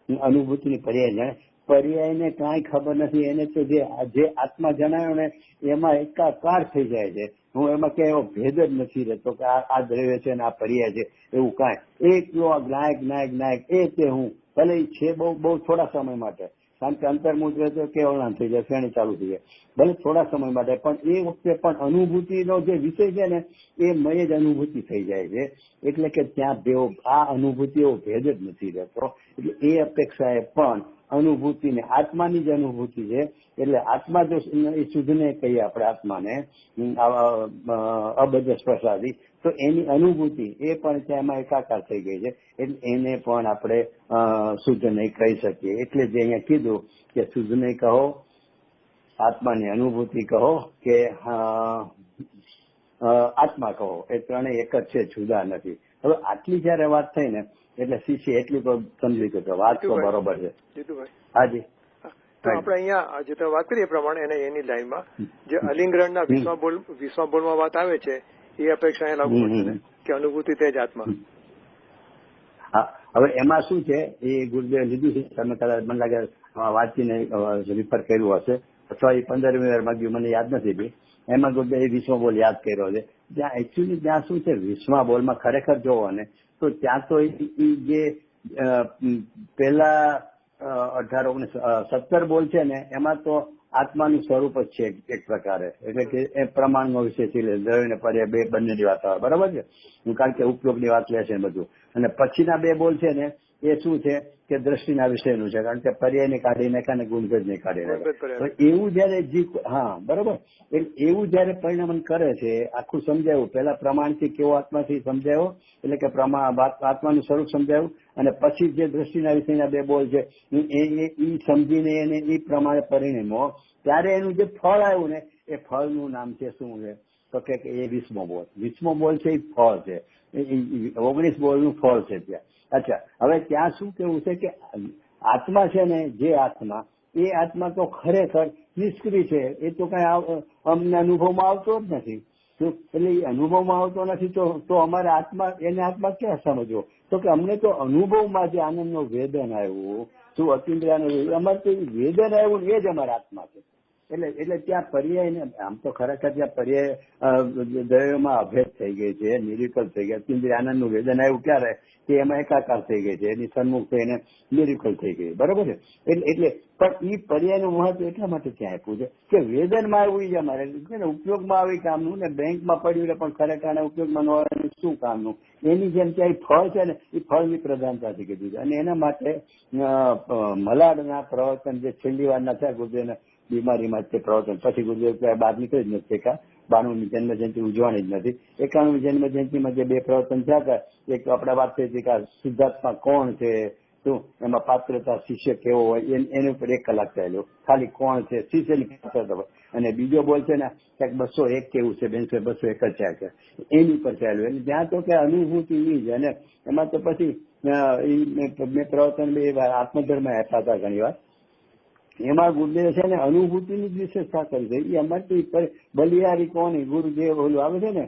અનુભૂતિની પર્યાય જણાય. પર્યાયને કાંઈ ખબર નથી. એને તો જે આત્મા જણાયો ને એમાં એકાકાર થઈ જાય છે. હું એમાં કે એવો ભેદ જ નથી રહેતો કે આ દ્રવ્ય છે ને આ પર્યાય છે એવું કાંઈ. એકલો નાયક એ તે હું ભલે છે બહુ થોડા સમય માટે. કારણ કે અંતર્મુખ તો કેવળ થઈ જાય શ્રેણી ચાલુ થઈ જાય ભલે થોડા સમય માટે. પણ એ વખતે પણ અનુભૂતિનો જે વિષય છે ને એ મય જ અનુભૂતિ થઈ જાય છે. એટલે કે ત્યાં આ અનુભૂતિ એવો ભેદ જ નથી રહેતો. એટલે એ અપેક્ષાએ પણ અનુભૂતિને આત્માની જ અનુભૂતિ છે. એટલે આત્મા જો એ શુદ્ધને કહીએ આપણે આત્માને અબદ્ધ સ્પર્શાદી તો એની અનુભૂતિ એ પણ તેમાં એકાકાર થઈ ગઈ છે. એટલે એને પણ આપણે શુદ્ધ નહીં કહી શકીએ. એટલે જે અહીંયા કીધું કે શુદ્ધ નહીં કહો, આત્માની અનુભૂતિ કહો કે આત્મા કહો, એ ત્રણેય એક જ છે, જુદા નથી. હવે આટલી જયારે વાત થઈ ને એટલે શિષ્ય એટલું તો સમજી ગયો વાત તો બરોબર છે. હાજી તો આપણે અહીંયા જે તમે વાત કરી એ પ્રમાણે એને એની લાઈનમાં જે અલિંગરણના 20મા બોલમાં વાત આવે છે એ અપેક્ષા અહીંયા લાગુ પડશે કે અનુભૂતિ તે જ આત્મા. હા, હવે એમાં શું છે એ ગુરુદેવે લીધું છે. તમે કદાચ મને લાગે વાંચીને રિફર કર્યું હશે અથવા એ 15મી વાર માંગ્યું મને યાદ નથી. એમાં ગુરુદેવે 20મો બોલ યાદ કર્યો છે. ત્યાં એકચ્યુઅલી ત્યાં શું છે 20મા બોલમાં ખરેખર જોવો ને તો ત્યાં તો જે પેલા 18, 19, 17 બોલ છે ને એમાં તો આત્માનું સ્વરૂપ જ છે એક પ્રકારે. એટલે કે એ પ્રમાણનો વિષય છે. દ્રવ્ય ને પર્યાય બંનેની વાત આવે બરાબર છે. કારણ કે ઉપયોગની વાત લે છે બધું. અને પછીના 2 બોલ છે ને એ શું છે કે દ્રષ્ટિના વિષયનું છે. કારણ કે પર્યાયને કાઢી નાખ્યા ને ગુણભેદને કાઢી નાખ્યા. એવું જયારે હા બરોબર. એવું જયારે પરિણામન કરે છે આખું સમજાયું. પેલા પ્રમાણથી કેવો આત્માથી સમજાયો એટલે કે આત્માનું સ્વરૂપ સમજાયું. અને પછી જે દ્રષ્ટિના વિષયના 2 બોલ છે એ સમજીને એને એ પ્રમાણે પરિણમો ત્યારે એનું જે ફળ આવ્યું ને એ ફળનું નામ છે શું છે તો કે એ 20મો બોલ. 20મો બોલ છે એ ફળ છે. 19 બોલનું ફળ છે ત્યાં. અચ્છા, હવે ત્યાં શું કેવું છે કે આત્મા છે ને જે આત્મા એ આત્મા તો ખરેખર નિષ્ક્રિય છે. એ તો કઈ અમને અનુભવમાં આવતો જ નથી. એટલે એ અનુભવમાં આવતો નથી તો અમારે એને આત્મા ક્યાં સમજવો? તો કે અમને તો અનુભવમાં જે આનંદનો વેદન આવ્યું શું અતિન્દ્રિયાનું અમારે તો વેદન આવ્યું એ જ અમારા આત્મા છે. એટલે ત્યાં પર્યાય આમ તો ખરેખર ત્યાં પર્યાય દ્રવ્યમાં અભેદ થઈ ગઈ છે, નિર્વિકલ્પ થઈ ગયા. અતિન્દ્રિય આનંદનું વેદન આવ્યું ક્યારે કે એમાં એકાકાર થઈ ગઈ છે. એની સન્મુખ થઈને નિર્વિકલ્પ થઈ ગઈ બરોબર છે. એટલે પણ એ પર્યાયનું મહત્વ એટલા માટે ત્યાં આપ્યું છે કે વેદનમાં આવ્યું જ અમારે ઉપયોગમાં આવી કામનું ને બેંકમાં પડ્યું ને પણ ખરેખર ઉપયોગમાં ન હોય શું કામનું. એની જેમ ત્યાં ફળ છે ને એ ફળની પ્રધાનતાથી કીધું છે. અને એના માટે મલાડના પ્રવચન જે છેલ્લી વારના થયા ગુરુદેવના બીમારીમાં તે પ્રવચન પછી ગુરુદેવ બહાર નીકળી જ નથી. 92મી જન્મ જયંતિ ઉજવવાની જ નથી. 91મી જન્મ જયંતિમાં જે 2 પ્રવચન થયા હતા એક આપણે વાત થઈ હતી કે શુદ્ધાત્મા કોણ છે શું એમાં પાત્રતા શિષ્ય કેવો હોય એની ઉપર 1 કલાક ચાલ્યો. ખાલી કોણ છે શિષ્યની પાત્રતા હોય. અને બીજો બોલ છે ને ક્યાંક 201 કેવું છે 201 છે એની ઉપર ચાલ્યું. એટલે ત્યાં તો કે અનુભૂતિ એ જ. અને એમાં તો પછી મેં પ્રવચન 2 વાર આત્મધર્મ આપ્યા હતા ઘણી વાર. એમાં ગુરુદેવ છે ને અનુભૂતિની જ વિશેષતા કરી છે. એ અમારી બલિહારી કોની ગુરુદેવ ઓલું આવે છે ને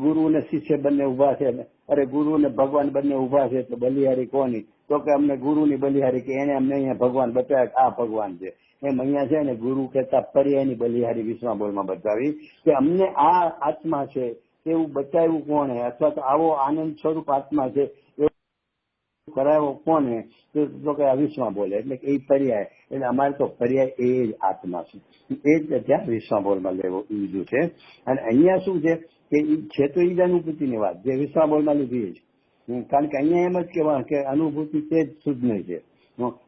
ગુરુ ને શિષ્ય બંને ઉભા છે. અરે ગુરુ ને ભગવાન બંને ઉભા છે તો બલિહારી કોની? તો કે અમને ગુરુની બલિહારી કે એને અમને અહીંયા ભગવાન બતાવ્યા આ ભગવાન છે. એમ અહીંયા છે ને ગુરુ કહેતા પર્યાયની બલિહારી વિશ્વાબોલમાં બતાવી કે અમને આ આત્મા છે એવું બતાવ્યું કોણે, અથવા તો આવો આનંદ સ્વરૂપ આત્મા છે એવું કરાયો કોને, તો કે આ વિશ્વા બોલે એટલે એ પર્યાય. એટલે અમારે તો પર્યાય એ જ આત્મા છે, એ જ ત્યાં વિશ્વાબોલમાં લીધું છે. અને અહીંયા શું છે કે છે તો એ જ અનુભૂતિની વાત જે વિશ્વાબોલમાં લીધી છે, કારણ કે અહીંયા એમ જ કહેવાય કે અનુભૂતિ તે જ શુદ્ધ નહીં છે.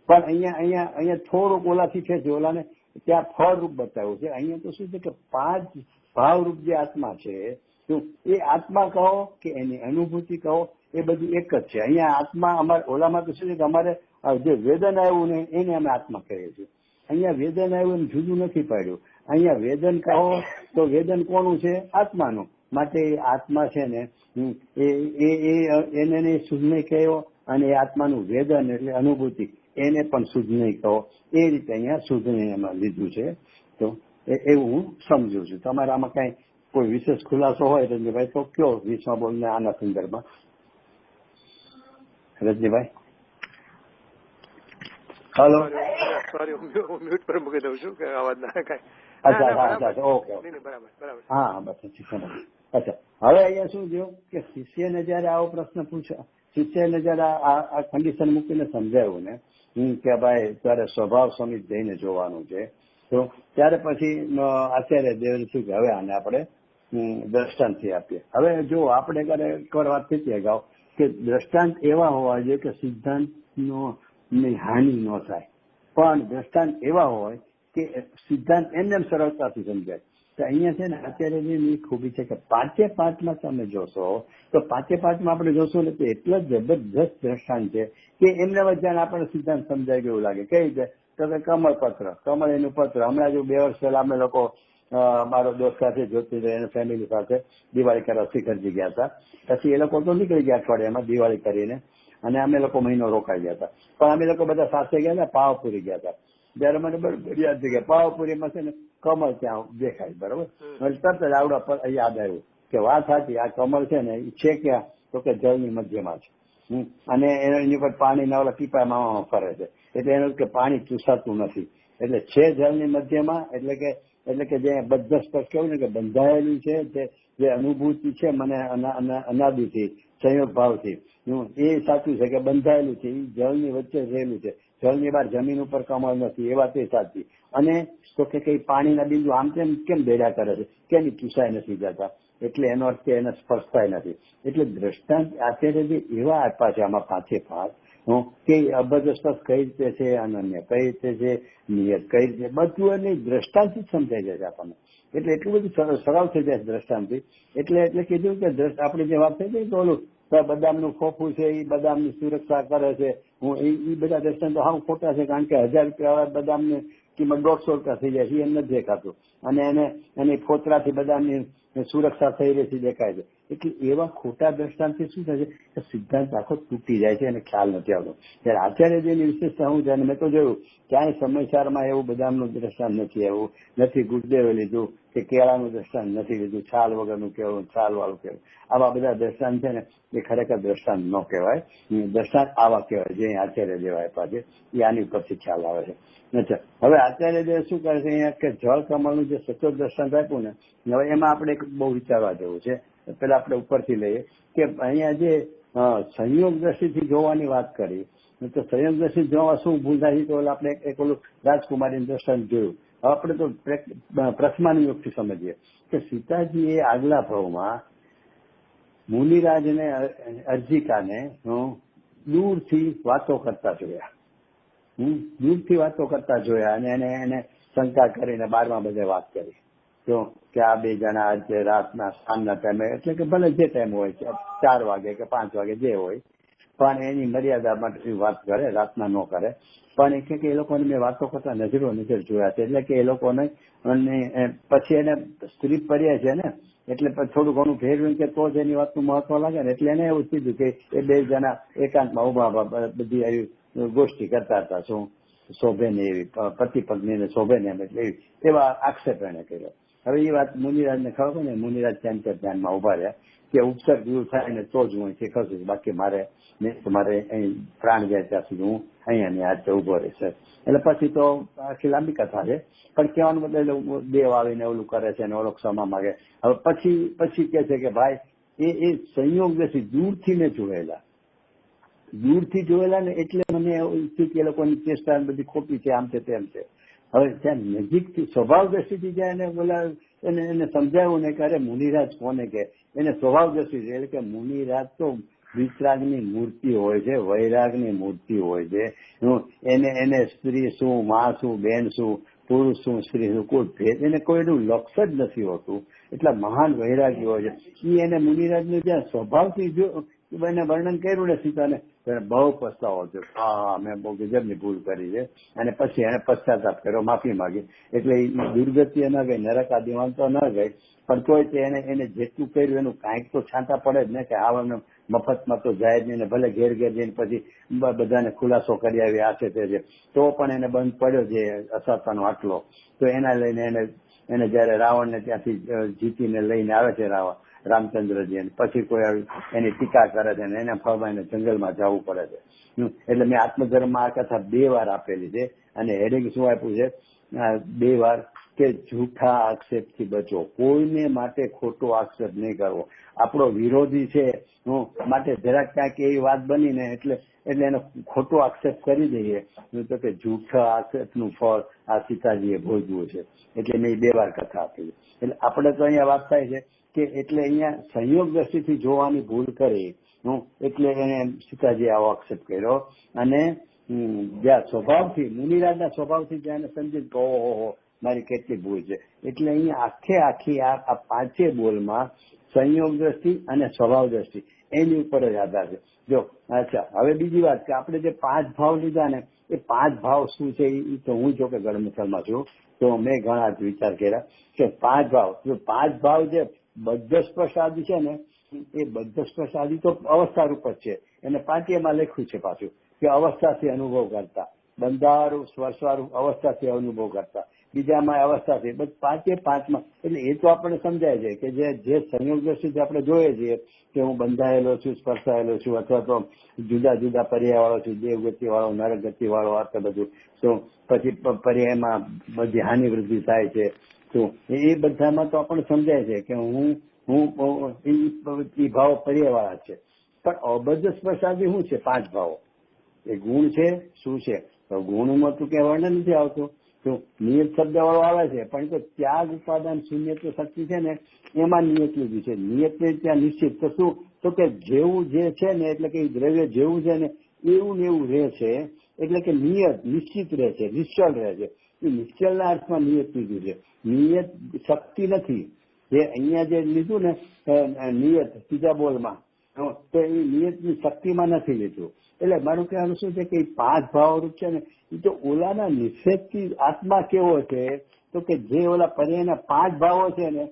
પણ અહીંયા થોડુંક ઓલાથી છે ઓલાને ત્યાં ફળરૂપ બતાવ્યું છે. અહીંયા તો શું છે કે 5 ભાવરૂપ જે આત્મા છે એ આત્મા કહો કે એની અનુભૂતિ કહો એ બધું એક જ છે. અહીંયા આત્મા અમારે ઓલામાં તો શું છે કે અમારે જે વેદન આવ્યું ને એને અમે આત્મા કહીએ છીએ. અહીંયા વેદન આવ્યું એમ જુદું નથી પાડ્યું. અહીંયા વેદન કહો તો વેદન કોનું છે? આત્માનું. માટે આત્મા છે ને એને શુદ્ધ નહીં કહ્યો, અને એ આત્માનું વેદન એટલે અનુભૂતિ એને પણ શુદ્ધ નહીં કહો. એ રીતે અહીંયા શુદ્ધ એમાં લીધું છે. તો એવું હું સમજુ છું. તમારે આમાં કઈ કોઈ વિશેષ ખુલાસો હોય રજનીભાઈ તો કયો વિશ્વાબોલને આના સંદર્ભમાં. રજનીભાઈ હલો, સોરી હું મ્યુટ પર મૂકી દઉં છું કે અવાજ ના કાંઈ. અચ્છા ઓકે બરાબર. હા બસ. અચ્છા હવે અહીંયા શું થયું કે શિષ્યને જયારે આવો પ્રશ્ન પૂછ્યો, શિષ્યને જયારે આ કન્ડિશન મૂકીને સમજાવ્યું ને કે ભાઈ તારે સ્વભાવ સમિત જઈને જોવાનું છે, તો ત્યારે પછી આચાર્ય દેવ શું કે હવે આને આપણે દ્રષ્ટાંતથી આપીએ. હવે જો આપણે એકવાર વાત થઈ અગાઉ કે દ્રષ્ટાંત એવા હોવા જોઈએ કે સિદ્ધાંતનો હાનિ ન થાય, પણ દ્રષ્ટાંત એવા હોય કે સિદ્ધાંત એમને સરળતાથી સમજાય. તો અહીંયા છે ને આચાર્યજીની ખૂબી છે કે 5 તમે જોશો તો 5 આપણે જોશું ને તો એટલો જબરદસ્ત દ્રષ્ટાંત છે કે એમને વચ્ચે આપણને સિદ્ધાંત સમજાય ગયું લાગે. કઈ રીતે? તો કે કમળ એનું પત્ર. હમણાં જો 2 વર્ષ પહેલા અમે લોકો મારો દોસ્ત સાથે જ્યોતિષ એના ફેમિલી સાથે દિવાળી કરવા શિખરજી ગયા હતા. પછી એ લોકો તો નીકળી ગયા અઠવાડિયામાં દિવાળી કરીને, અને અમે લોકો મહિનો રોકાઈ ગયા હતા. પણ અમે લોકો બધા સાથે ગયા હતા, પાવાપુરી ગયા હતા. જયારે મને બરોબર યાદ થઈ ગયા પાવાપુરીમાં છે ને કમળ ત્યાં દેખાય. બરોબર, તરત જ આવડા પર યાદ આવ્યું કે વાત સાચી, આ કમળ છે ને એ છે ક્યાં? તો કે જળની મધ્યમાં છે, અને એની ઉપર પાણીના ઓલા ટીપામાં ફરે છે. એટલે એનું કે પાણી ચૂસાતું નથી. એટલે છે જળની મધ્યમાં, એટલે કે જે બદ્ધ સ્પર્શ કેવું ને કે બંધાયેલું છે, જે અનુભૂતિ છે મને અનાદિથી સંયોગ ભાવથી, એ સાચું છે કે બંધાયેલું છે, એ જળની વચ્ચે રહેલું છે. જળની બહાર જમીન ઉપર કમળ નથી, એ વાત એ સાચી. અને તો કે કઈ પાણીના બિંદુ આમ તેમ કેમ ભેડા કરે છે, કેમ ચૂસાઈ નથી જતા? એટલે એનો અર્થ એને સ્પર્શતાય નથી. એટલે દ્રષ્ટાંત આચાર્ય જે એવા આપ્યા છે આમાં 5 કે અબદ્ધ સ્પર્શ કઈ રીતે છે, અનન્ય કઈ રીતે છે, નિયત કઈ રીતે, બધું એની દ્રષ્ટાંતથી જ સમજાઈ જાય છે આપણને. એટલે એટલું બધું સરળ થઈ જાય દ્રષ્ટાંતથી. એટલે કીધું કે આપણે જે વાત થઈ ગઈ તો ઓલું બદામનું ખોખું છે એ બદામની સુરક્ષા કરે છે, એ બધા દ્રષ્ટાંતો હાવ ખોટા છે. કારણ કે 1000 રૂપિયા બદામની કિંમત 150 રૂપિયા થઈ જાય છે, એમ નથી દેખાતું. અને એની ફોતરાથી બદામની સુરક્ષા થઈ રહી દેખાય છે. એટલે એવા ખોટા દ્રષ્ટાંતથી શું થાય છે કે સિદ્ધાંત આખો તૂટી જાય છે અને ખ્યાલ નથી આવતો. ત્યારે આચાર્યજીની વિશેષતા શું છે, મેં તો જોયું ક્યાંય સમાચારમાં એવું બદામનું દ્રષ્ટાંત નથી આવ્યું, નથી ગુરુદેવે લીધું કે કેળાનું દ્રષ્ટાંત નથી લીધું, છાલ વગરનું કેવું, છાલ વાળું કેવું. આવા બધા દ્રષ્ટાંત છે ને એ ખરેખર દ્રષ્ટાંત ન કહેવાય. દ્રષ્ટાંત આવા કહેવાય જે આચાર્ય દેવ આપ્યા છે, એ આની ઉપરથી ખ્યાલ આવે છે. અચ્છા, હવે આચાર્ય દેવ શું કરે છે અહીંયા કે જળ કમળનું જે સચોટ દ્રષ્ટાંત આપ્યું ને, હવે એમાં આપણે બહુ વિચારવા જેવું છે. પેલા આપણે ઉપરથી લઈએ કે અહીંયા જે સંયોગ દ્રષ્ટિથી જોવાની વાત કરી, તો સંયોગ દ્રષ્ટિ જોવા શું ભૂલ થાય તો આપણે એક ઓલું રાજકુમારીનું દ્રષ્ટાંત જોયું. હવે આપણે તો પ્રથમાની યુગથી સમજીએ કે સીતાજી એ આગલા ભાવમાં મુનિરાજને અર્જિકાને દૂરથી વાતો કરતા જોયા, અને એને શંકા કરીને 12મા બધે વાત કરી કે આ 2 જણા આજે રાતના સાંજના ટાઈમે, એટલે કે ભલે જે ટાઈમ હોય છે 4 વાગે કે 5 વાગે જે હોય, પણ એની મર્યાદા માટે વાત કરે, રાતના ન કરે. પણ કે એ લોકોને મેં વાતો કરતા નજર જોયા છે. એટલે કે એ લોકોને પછી એને સ્ત્રી પર્યા છે ને, એટલે થોડું ઘણું ફેરવ્યું કે તો જ એની વાતનું મહત્વ લાગે ને. એટલે એને એવું કીધું કે એ 2 જણા એકાંતમાં ઉભા બધી આવી ગોષ્ઠી કરતા હતા, શું શોભે ને એવી, પતિ પત્નીને શોભે ને એમ, એટલે એવા આક્ષેપ એને કર્યો. હવે એ વાત મુનિરાજને ખબર ને, મુનિરાજ ત્યાં ધ્યાનમાં ઉભા રહ્યા કે ઉપસર્ગ દૂર થાય ને તો જ હું અહીંથી ખસું, બાકી મારે અહીં પ્રાણ જાય ત્યાં સુધી હું અહીંયા આજે ઉભો રહેશે. એટલે પછી તો આખી લાંબી કથા છે, પણ કહેવાનું બદલે દેવ આવીને ઓલું કરે છે ને ઓલો ક્ષમા માગે. હવે પછી કે છે કે ભાઈ એ સંયોગ દેશી દૂરથી ને જોયેલા ને એટલે મને એ લોકોની ચેષ્ટા બધી ખોટી છે, આમ છે તેમ છે. હવે ત્યાં નજીકથી સ્વભાવ દ્રષ્ટિથી જાય એને સમજાવ્યું ને કે અરે મુનિરાજ કોને કે એને સ્વભાવ દ્રષ્ટિ એટલે કે મુનિરાજ તો વિતરાગની મૂર્તિ હોય છે, વૈરાગની મૂર્તિ હોય છે. એને સ્ત્રી શું, માં શું, બેન શું, પુરુષ શું, સ્ત્રી શું, કોઈ ભેદ એને કોઈનું લક્ષ જ નથી હોતું. એટલા મહાન વૈરાગી હોય છે. એ એને મુનિરાજનું જ્યાં સ્વભાવથી જો એને વર્ણન કર્યું ને સીતાને બહુ પસ્તાવો થયો, હા મેં બહુ ગજબની ભૂલ કરી છે. અને પછી એને પશ્ચાતાપ કર્યો, માફી માંગી. એટલે એ દુર્ગતિ ન ગઈ, નરક આદિમાં તો ન ગઈ, પણ તોય એને જેટલું કર્યું એનું કાંઈક તો છાંટા પડે જ ને કે આવા મફતમાં તો જાય જ નહીં ને. ભલે ઘેર જઈને પછી બધાને ખુલાસો કરી આવી આ છે તે છે, તો પણ એને બંધ પડ્યો છે અસાતાનો આટલો. તો એના લઈને એને જયારે રાવણને ત્યાંથી જીતીને લઈને આવે છે રામચંદ્રજી, પછી કોઈ એની ટીકા કરે છે ને એને ફળમાં એને જંગલમાં જવું પડે છે. એટલે મેં આત્મધર્મમાં આ કથા 2 વાર આપેલી છે અને હેડિંગ શું આપ્યું છે 2 વાર કે જૂઠા આક્ષેપથી બચો, કોઈને માટે ખોટો આક્ષેપ નહીં કરવો. આપણો વિરોધી છે માટે જરાક ક્યાંક એવી વાત બની ને એટલે એનો ખોટો આક્ષેપ કરી દઈએ તો કે જૂઠા આક્ષેપનું ફળ આ સીતાજીએ ભોગવ્યું છે. એટલે મેં 2 વાર કથા આપી. એટલે આપણે તો અહીંયા વાત થાય છે કે એટલે અહીંયા સંયોગ દ્રષ્ટિથી જોવાની ભૂલ કરી એટલે એને સીતાજી આવો આક્ષેપ કર્યો. અને જ્યાં સ્વભાવથી મુનિરાજના સ્વભાવથી જ્યાં સમજી કે ઓહો મારી કેટલી ભૂલ છે. એટલે અહીંયા આખી આ 5 બોલમાં સંયોગ દ્રષ્ટિ અને સ્વભાવ દ્રષ્ટિ એની ઉપર જ આધાર છે. જો અચ્છા હવે બીજી વાત કે આપણે જે 5 ભાવ લીધા ને એ 5 ભાવ શું છે એ તો હું જો કે ગળમથલમાં છું તો મેં ઘણા વિચાર કર્યા કે 5 ભાવ જે બદ્ધસ્પર્શ આદિ છે ને એ બદ્ધસ્પર્શ આદિ તો અવસ્થા રૂપ જ છે. એને 5માં લખ્યું છે પાછું કે અવસ્થાથી અનુભવ કરતા, બંધારું સ્પર્શવાળું અવસ્થાથી અનુભવ કરતા, બીજામાં અવસ્થાથી, બસ 5માં. એટલે એ તો આપણને સમજાય છે કે જે સંયોગ દ્રષ્ટિથી આપણે જોઈએ છીએ કે હું બંધાયેલો છું, સ્પર્શાયેલો છું, અથવા તો જુદા જુદા પર્યાય વાળો છું, દેવગતિ વાળો, નરક ગતિ વાળો, આ બધું. તો પછી પર્યાયમાં બધી હાનિ વૃદ્ધિ થાય છે. તો એ બધામાં તો આપણને સમજાય છે કે હું એ ભાવો પર્યાય વાળા છે. પણ અબદ્ધ સ્પર્શાદી શું છે? 5 ભાવો એ ગુણ છે. શું છે? તો ગુણમાં તું ક્યાં વર્ણન નથી આવતું. તો નિયત શબ્દ વાળો આવે છે પણ તો ત્યાગ ઉપાદાન શૂન્ય તો શક્તિ છે ને એમાં નિયત લીધું છે. નિયત ને ત્યાં નિશ્ચિત તો શું તો કે જેવું જે છે ને એટલે કે દ્રવ્ય જેવું છે ને એવું ને એવું રહે છે. એટલે કે નિયત નિશ્ચિત રહે છે, નિશ્ચળ રહે છે. એ નિશ્ચળના અર્થમાં નિયત લીધું છે. નિયત શક્તિ નથી. જે અહીંયા જે લીધું ને નિયત 3જા બોલમાં તો એ નિયતની શક્તિમાં નથી લીધું. એટલે મારું કહેવાનું શું છે કે 5 ભાવરૂપ છે ને એ તો ઓલાના નિષેધથી આત્મા કેવો છે તો કે જે ઓલા પર્યાયના 5 ભાવો છે ને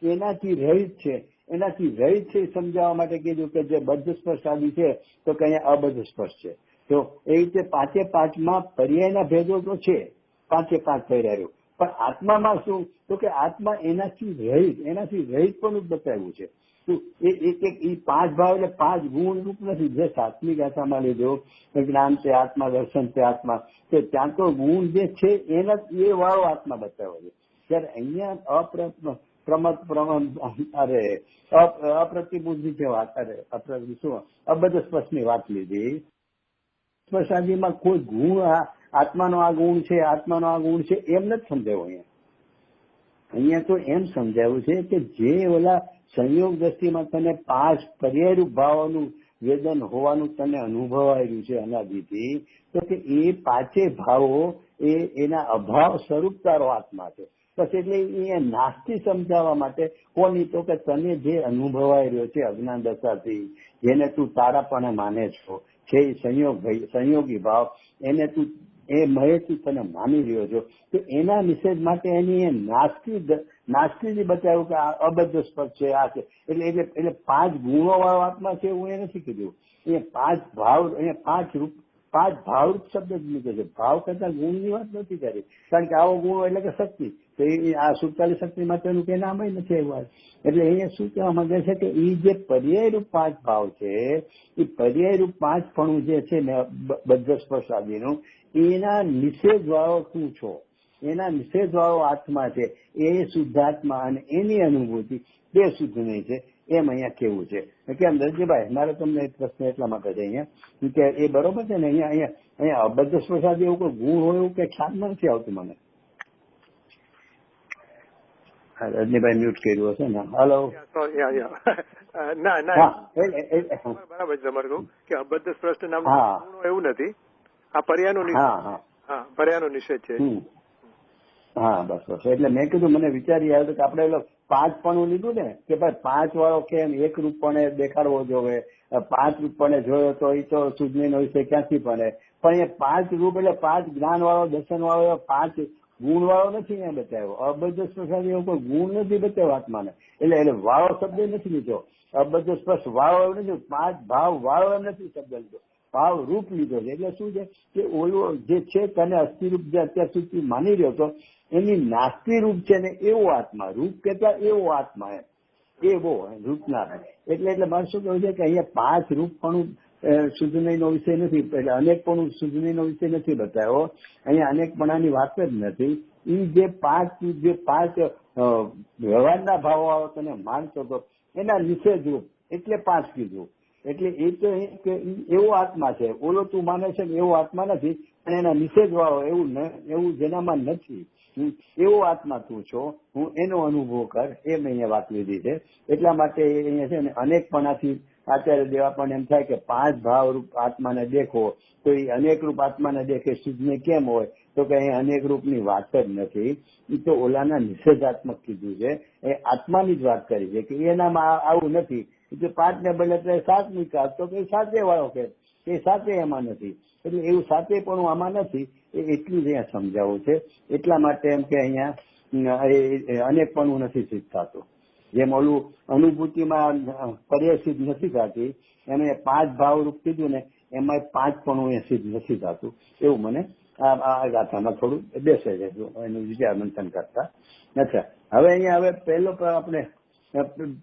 એનાથી રહિત છે. એનાથી રહિત છે સમજાવવા માટે કીધું કે જે બદ્ધ સ્પર્શ આદિ છે તો કે અહીંયા અબદ્ધ સ્પર્શ છે. તો એ રીતે 5માં પર્યાયના ભેદો તો છે, 5 પર્યાયો. પણ આત્મામાં શું તો કે આત્મા એનાથી રહિત પણ બતાવ્યું છે. એ 5 ભાવ એટલે 5 ગુણ રૂપ નથી. જે 7મી ગાથામાં લીધો જ્ઞાન તે આત્મા, દર્શન તે આત્મા, કે ત્યાં તો ગુણ જે છે એના એ વાળો આત્મા બતાવ્યો છે. ત્યારે અહીંયા અપ્રતિબુદ્ધિ છે વાત, શું અબદ્ધ સ્પર્શની વાત લીધી. સ્પર્શાદીમાં કોઈ ગુણ આત્માનો આ ગુણ છે, આત્માનો આ ગુણ છે એમ નથી સમજાવ્યું. અહીંયા તો એમ સમજાવ્યું છે કે જે ઓલા સંયોગ દ્રષ્ટિમાં તને 5 પર્યાયરૂપ ભાવોનું વેદન હોવાનું તને અનુભવાયેલું છે અનાદિથી, તો કે એ 5 ભાવો એના અભાવ સ્વરૂપ તારો આત્મા છે. બસ એટલે એ નાસ્તી સમજાવવા માટે કોની તો કે તને જે અનુભવાઈ રહ્યો છે અજ્ઞાન દશાથી, જેને તું તારાપણે માને છો છે સંયોગી ભાવ, એને તું એ મહેથી તને માની રહ્યો છો, તો એના નિષેધ માટે એની નાસ્તી બતાવ્યું કે આ અબદ્ધ સ્પર્શ છે, આ છે. એટલે 5 ગુણો વાળો આત્મા છે એવું એ નથી કીધું. એ 5 ભાવ, અહીંયા 5 ભાવરૂપ શબ્દ જ મૂકે છે. ભાવ કરતા ગુણની વાત નથી કરી. કારણ કે આવો ગુણ એટલે કે શક્તિ, તો એ આ સુતાલી શક્તિ માટેનું કે નામ નથી આવ્યું. એટલે અહીંયા શું કહેવા માંગે છે કે એ જે પર્યાયરૂપ 5 ભાવ છે, એ પર્યાયરૂપ 5પણું જે છે ને બદ્ધ સ્પર્શ આદિનું, એના નિષેધ વાળો તું છો, એના નિષેધ વાળો આત્મા છે, એ શુદ્ધાત્મા અને એની અનુભૂતિ બે શુદ્ધ નહીં છે, એમ અહીંયા કેવું છે. કેમ દરજીભાઈ, મારે તમને એક પ્રશ્ન એટલા માટે છે અહીંયા કે એ બરોબર છે ને, અહીંયા અબદ્ધ સ્પર્શાદી એવું કોઈ ગુણ હોય એવું કઈ ખ્યાલ નથી આવતું મને. રજનીભાઈ મ્યુટ કર્યું હશે ને? હલો. ના બરાબર છે તમારું કહું કે અબદ્ધ સ્પષ્ટ નામનું એવું નથી, આ પર્યાયનો નિષેધ છે. હા બસ. એટલે મેં કીધું, મને વિચારી આવ્યું કે આપણે 5પણું લીધું ને કે ભાઈ 5 વાળો કેમ એક રૂપપણે દેખાડવો જોવે, 5 રૂપપણે જોયો તો એ તો સુજનીનો વિષય ક્યાંથી પડે, પણ એ 5 રૂપ એટલે 5 જ્ઞાન વાળો, દર્શન વાળો, 5 ગુણ વાળો નથી અહીંયા બતાવ્યો. અબદ્ધ સ્પર્શ એવો કોઈ ગુણ નથી બતાવ્યો આત્માને, એટલે વાળો શબ્દ નથી લીધો. અબદ્ધ સ્પર્શ વાળો એવું નથી, 5 ભાવ વાળો એમ નથી શબ્દ લીધો, ભાવ રૂપ લીધો છે. એટલે શું છે કે ઓલું જે છે તને અસ્થિ રૂપ જે અત્યાર સુધી માની રહ્યો હતો એની નાસ્તી રૂપ છે ને એવો આત્મા, રૂપ કેતા એવો આત્મા એવો રૂપના. એટલે મારે શું કહ્યું છે કે અહીંયા 5 રૂપપણું શુદ્ધનયનો વિષય નથી, એટલે અનેકપણું શુદ્ધનયનો વિષય નથી બતાવ્યો. અહીંયા અનેકપણાની વાત જ નથી. એ જે 5 વ્યવહારના ભાવો આવો તને માનતો હતો એના નિષેધ રૂપ એટલે 5 કીધું. એટલે એ તો એવો આત્મા છે, ઓલો તું માને છે ને એવો આત્મા નથી, પણ એના નિષેધ વાળો એવું જેનામાં નથી એવો આત્મા તું છો, હું એનો અનુભવ કર, એ મેં અહીંયા વાત લીધી છે. એટલા માટે અહીંયા છે ને અનેકપણાથી આચાર્ય દેવા પણ એમ થાય કે 5 ભાવ રૂપ આત્માને દેખો તો એ અનેક રૂપ આત્માને દેખે શુદ્ધને કેમ હોય, તો કે અહીં અનેક રૂપની વાત જ નથી. એ તો ઓલાના નિષેધાત્મક કીધું છે, એ આત્માની જ વાત કરી છે કે એનામાં આવું નથી. એ 5 ને બદલે 7 નીકળ તો કે 7 વાળો કે એ 7 એમાં નથી, એટલે એવું 7 પણ આમાં નથી. એ એટલું જ અહીંયા સમજાવવું છે. એટલા માટે એમ કે અહીંયા અનેકપણું નથી સિદ્ધ થતું. જેમ ઓલું અનુભૂતિમાં પર્યાય સિદ્ધ નથી થતી, એને 5 ભાવ રૂપ કીધું ને એમાં 5પણું એ સિદ્ધ નથી થતું. એવું મને આ ગાથામાં થોડું બેસે છે એનું વિચાર મંથન કરતા. અચ્છા, હવે અહીંયા આપણે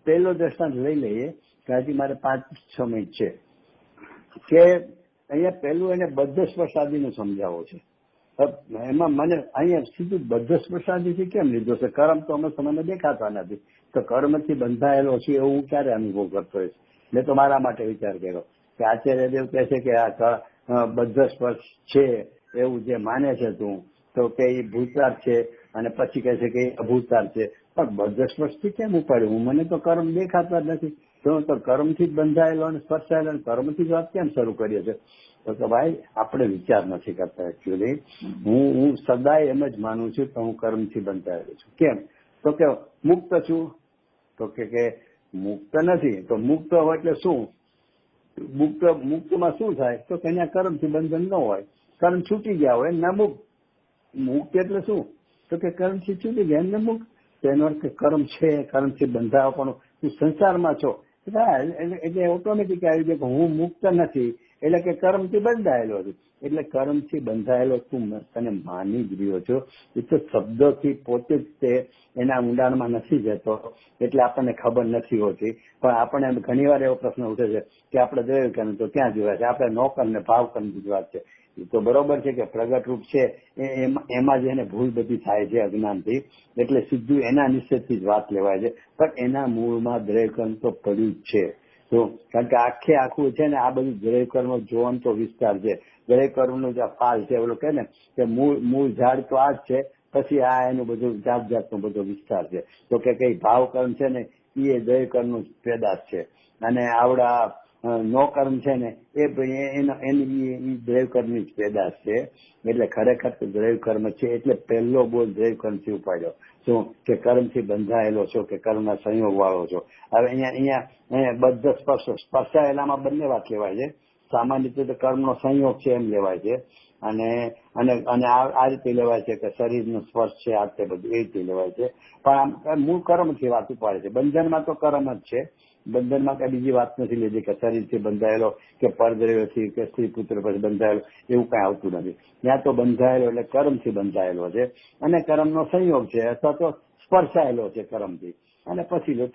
પહેલો દ્રષ્ટાંત લઈ લઈએ કે હજી મારે 5-6 મિનિટ છે કે અહીંયા પહેલું એને બદ્ધ સ્પર્શાદીનું સમજાવો છે. એમાં મને અહીંયા સીધું બદ્ધ સ્પર્શાદીથી કેમ લીધો છે? કર્મ તો અમે મને દેખાતા નથી, તો કર્મથી બંધાયેલો છે એવું હું ક્યારે અનુભવ કરતો હોઈશ? મેં તો મારા માટે વિચાર કર્યો કે આચાર્ય દેવ કહે છે કે આ બદ્ધ સ્પર્શ છે એવું જે માને છે તું, તો કે એ ભૂતાર છે, અને પછી કહે છે કે એ અભૂતાર છે. પણ બદ્ધ સ્પર્શથી કેમ ઉપાડ્યું? મને તો કર્મ દેખાતા જ નથી, તો કર્મથી જ બંધાયેલો અને સ્પર્શાયેલો અને કર્મથી જ વાત કેમ શરૂ કરીએ છે? તો ભાઈ આપણે વિચાર નથી કરતા. એકચ્યુઅલી હું સદાય એમ જ માનું છું કે હું કર્મથી બંધાયેલો છું. કેમ? તો કે મુક્ત છું, તો કે મુક્ત નથી. તો મુક્ત હોય એટલે શું? મુક્તમાં શું થાય? તો કે અહીંયા કર્મથી બંધન ન હોય, કર્મ છૂટી ગયા હોય ના મુક્ત. મુક્ત એટલે શું? તો કે કર્મથી છૂટી ગયા એમને મુક્ત. તેનો અર્થ કર્મ છે, કર્મથી બંધાવો પણ તું સંસારમાં છો એટલે ઓટોમેટિક આવી જાય કે હું મુક્ત નથી, એટલે કે કર્મથી બંધાયેલો છું. એટલે કર્મથી બંધાયેલો તું તને માની જ રહ્યો છો. એ તો શબ્દોથી પોતે જ તે એના ઊંડાણમાં નથી જતો, એટલે આપણને ખબર નથી હોતી. પણ આપણે ઘણી વાર એવો પ્રશ્ન ઉઠે છે કે આપણે દ્રવ્ય કર્મ તો ક્યાં જોયા છે? આપણે નોકર ને ભાવ કર્મ જોવા છે. એ તો બરોબર છે કે પ્રગટ રૂપ છે એમાં જ એને ભૂલ બધી થાય છે અજ્ઞાનથી, એટલે સીધું એના નિષેધથી જ વાત લેવાય છે. પણ એના મૂળમાં દ્રવ્ય કર્મ તો પડ્યું જ છે. તો કારણ કે આખું છે ને આ બધું દ્રવ્ય કર્મ જોવાનો તો વિસ્તાર છે. દ્રવ્ય કર્મનું જે ફાલ છે ઓલું કહે ને કે મૂળ ઝાડ તો આ જ છે, પછી આ એનું બધું જાતનો બધો વિસ્તાર છે. તો કે કઈ ભાવ કર્મ છે ને એ દ્રવ્ય કર્મનું પેદાશ છે, અને આવડા નો કર્મ છે ને એની દ્રવ્ય કર્મની જ પેદાશ છે. એટલે ખરેખર તો દ્રવ્ય કર્મ છે. એટલે પહેલો બોલ દ્રવ્ય કર્મથી ઉપાડ્યો. શું કે કર્મથી બંધાયેલો છો કે કર્મના સંયોગ વાળો છો. હવે અહીંયા બદ્ધ સ્પર્શાયેલામાં બંને વાત લેવાય છે. સામાન્ય રીતે કર્મનો સંયોગ છે એમ લેવાય છે, અને અને અને આ રીતે લેવાય છે કે શરીરનો સ્પર્શ છે, આ તે બધું એ રીતે લેવાય છે. પણ આમ મૂળ કર્મથી વાત ઉપાડે છે. બંધનમાં તો કર્મ જ છે. બંધનમાં કઈ બીજી વાત નથી લીધી કે શરીરથી બંધાયેલો કે પરદ્રવ્યથી કે સ્ત્રી પુત્ર પછી બંધાયેલો, એવું કઈ આવતું નથી. ત્યાં તો બંધાયેલો એટલે કર્મથી બંધાયેલો છે, અને કર્મનો સંયોગ છે અથવા તો સ્પર્શાયેલો છે કર્મથી. અને પછી લો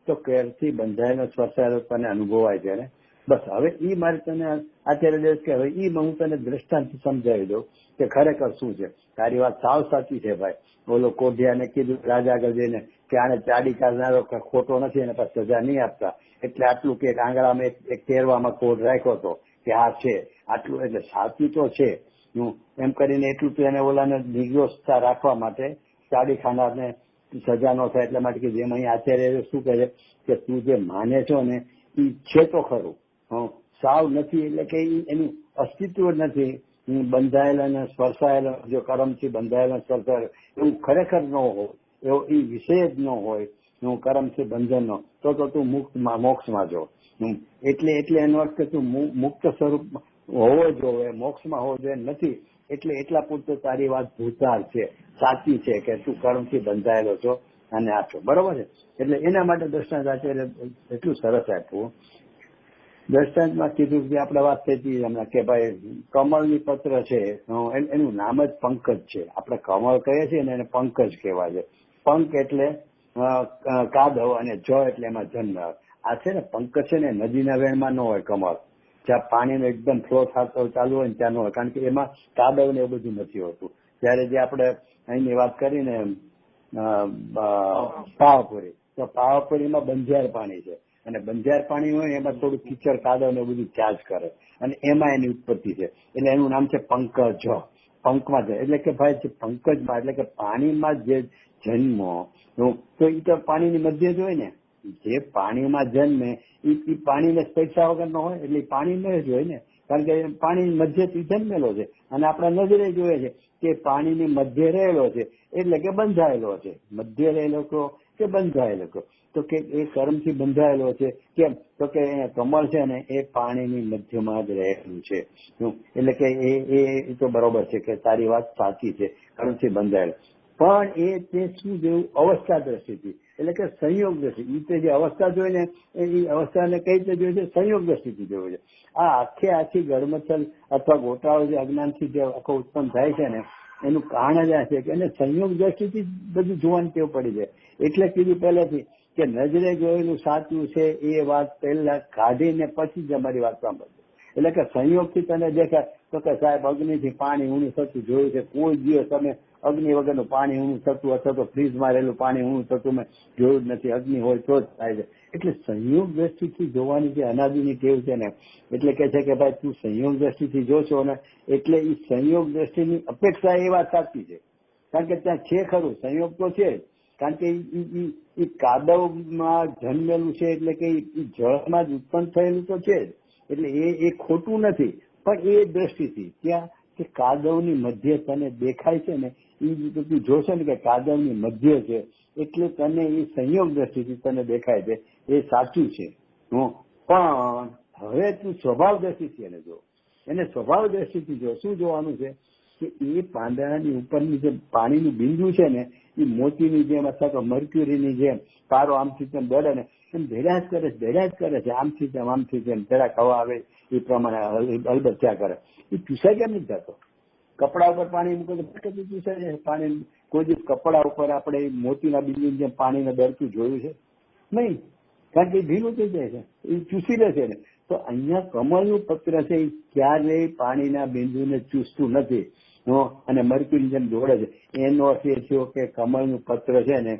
તો કેરથી બંધાયેલો સ્પર્શાયેલો તને અનુભવાય છે ને. બસ હવે ઈ મારે તને અત્યારે દેશ કે હવે ઈ હું તને દ્રષ્ટાંત સમજાવી દઉં કે ખરેખર શું છે. તારી વાત સાવ સાચી છે ભાઈ. ઓલો કોઢિયાને કીધું રાજા આગળ જઈને કે આને ચાડી કાઢનારો ખોટો નથી અને પછી સજા નહીં આપતા, એટલે આટલું કે આંગળામાં એક તેરવામાં કોડ રાખ્યો હતો કે આ છે આટલું, એટલે સાચું તો છે. એમ કરીને એટલું તો એને ઓલાને નિર્દોષતા રાખવા માટે ચાડી ખાનારને સજા ન થાય એટલા માટે કે જેમ અહીં આચાર્ય શું કહે છે કે તું જે માને છો ને એ છે તો ખરું, સાવ નથી, એટલે કે એનું અસ્તિત્વ નથી. બંધાયેલા ને સ્પર્શાયેલા, જો કર્મથી બંધાયેલા સ્પર્શાયેલો એવું ખરેખર ન હોય, એવો એ વિષય જ ન હોય કર્મથી બંધનનો, તો તું મોક્ષમાં જો. એટલે એનો અર્થ કે તું મુક્ત સ્વરૂપ હોવો જોઈએ, મોક્ષમાં હોવો જોઈએ નથી. એટલે એટલા પૂરતો તારી વાત ભૂતાર છે, સાચી છે કે તું કર્મથી બંધાયેલો છો અને આ છો, બરોબર છે. એટલે એના માટે દ્રષ્ટાંત આચાર્ય એટલું સરસ આપ્યું. દ્રષ્ટાંતમાં કીધું કે આપણે વાત થઈ હતી હમણાં કે ભાઈ કમળની પત્ર છે, એનું નામ જ પંકજ છે. આપણે કમળ કહીએ છીએ ને એને પંકજ કહેવાય છે. પંક એટલે કાદવ અને જ એટલે એમાં જન્મ. આ છે ને પંકજ છે ને નદીના વેણમાં ન હોય કમળ, જ્યાં પાણીનો એકદમ ફ્લો થતો ચાલુ હોય ને ત્યાં ન હોય, કારણ કે એમાં કાદવ ને એવું બધું નથી હોતું. ત્યારે જે આપણે અહીંની વાત કરીને પાવાપુરી, તો પાવાપુરીમાં બંધિયાર પાણી છે, અને બંધિયાર પાણી હોય એમાં થોડું કીચડ કાદવ ને બધું ચાર્જ કરે, અને એમાં એની ઉત્પત્તિ છે. એટલે એનું નામ છે પંકજ. પંકમાં છે એટલે કે ભાઈ પંકજમાં એટલે કે પાણીમાં જે જન્મો, તો એ તો પાણીની મધ્ય જ હોય ને. જે પાણીમાં જન્મે એ પાણીને પૈસા વગર નો હોય, એટલે પાણી જ હોય ને, કારણ કે પાણીની મધ્યથી જન્મેલો છે. અને આપણે નજરે જોઈએ છે કે પાણીની મધ્ય રહેલો છે એટલે કે બંધાયેલો છે. મધ્ય રહેલો કે બંધાયેલો તો કે એ કર્મથી બંધાયેલો છે. કેમ તો કે કમળ છે ને એ પાણીની મધ્યમાં જ રહેલું છે. એટલે કે એ તો બરોબર છે કે તારી વાત સાચી છે, કર્મથી બંધાયેલો. પણ તે શું જેવું અવસ્થા દ્રષ્ટિથી, એટલે કે સંયોગ દ્રષ્ટિ, એ જે અવસ્થા જોઈ ને એ અવસ્થાને કઈ રીતે જોઈ છે, સંયોગ દ્રષ્ટિથી જોયું છે. આ આખી ગડમથલ અથવા ગોટાળો જે અજ્ઞાનથી જે આખો ઉત્પન્ન થાય છે ને, એનું કારણ જ આ છે કે એને સંયોગ દ્રષ્ટિથી બધું જોવાની ટેવ પડી જાય. એટલે કીધું પહેલેથી કે નજરે જોયેલું સાચું છે એ વાત પહેલા કાઢીને પછી જ અમારી વાત સાંભળજો. એટલે કે સંયોગથી તને દેખાય તો કે સાહેબ અગ્નિથી પાણી ઊણું થતું જોયું છે, કોઈ દિવસ તમે અગ્નિ વગરનું પાણી ઊણું થતું અથવા તો ફ્રીજમાં રહેલું પાણી ઊણું થતું મેં જોયું જ નથી. અગ્નિ હોય તો જ થાય છે. એટલે સંયોગ દ્રષ્ટિથી જોવાની જે અનાદિની ટેવ છે ને, એટલે કે છે કે ભાઈ તું સંયોગ દ્રષ્ટિથી જોશો ને એટલે એ સંયોગ દ્રષ્ટિની અપેક્ષા એ વાત સાચી છે, કારણ કે ત્યાં છે ખરું સંયોગ તો છે જ, કારણ કે એ કાદવમાં જન્મેલું છે, એટલે કે જળમાં જ ઉત્પન્ન થયેલું તો છે જ. એટલે એ ખોટું નથી, પણ એ દ્રષ્ટિથી ત્યાં કે કાદવની મધ્ય તને દેખાય છે ને, એ તું જોશો ને કે કાદવની મધ્ય છે એટલે તને એ સંયોગ દ્રષ્ટિથી તને દેખાય છે, એ સાચું છે. પણ હવે તું સ્વભાવ દ્રષ્ટિથી એને જો, એને સ્વભાવ દ્રષ્ટિથી જો. શું જોવાનું છે કે એ પાંદડાની ઉપરની જે પાણીનું બિંદુ છે ને, એ મોતીની જેમ અથવા તો મર્ક્યુરીની જેમ પારો આમથી તેમ દોડે ને એમ ભેડા જ કરે છે, આમથી તેમ જરાક હવા આવે એ પ્રમાણે અલબત્ત ત્યાં કરે. એ ચૂસાય કેમ નથી થતો? કપડા ઉપર પાણી મૂકો તો ફટકથી ચૂસાય છે પાણી. કોઈ દિવસ કપડા ઉપર આપણે મોતીના બિંદુ જેમ પાણીને દરતું જોયું છે? નહીં, કારણ કે એ ભીનું થઈ જાય છે, એ ચૂસી લે છે ને. તો અહીંયા કમળનું પત્ર છે એ ક્યારેય પાણીના બિંદુને ચૂસતું નથી અને મરક્યુરી જેમ દોડે છે. એનો અર્થ એ થયો કે કમળનું પત્ર છે ને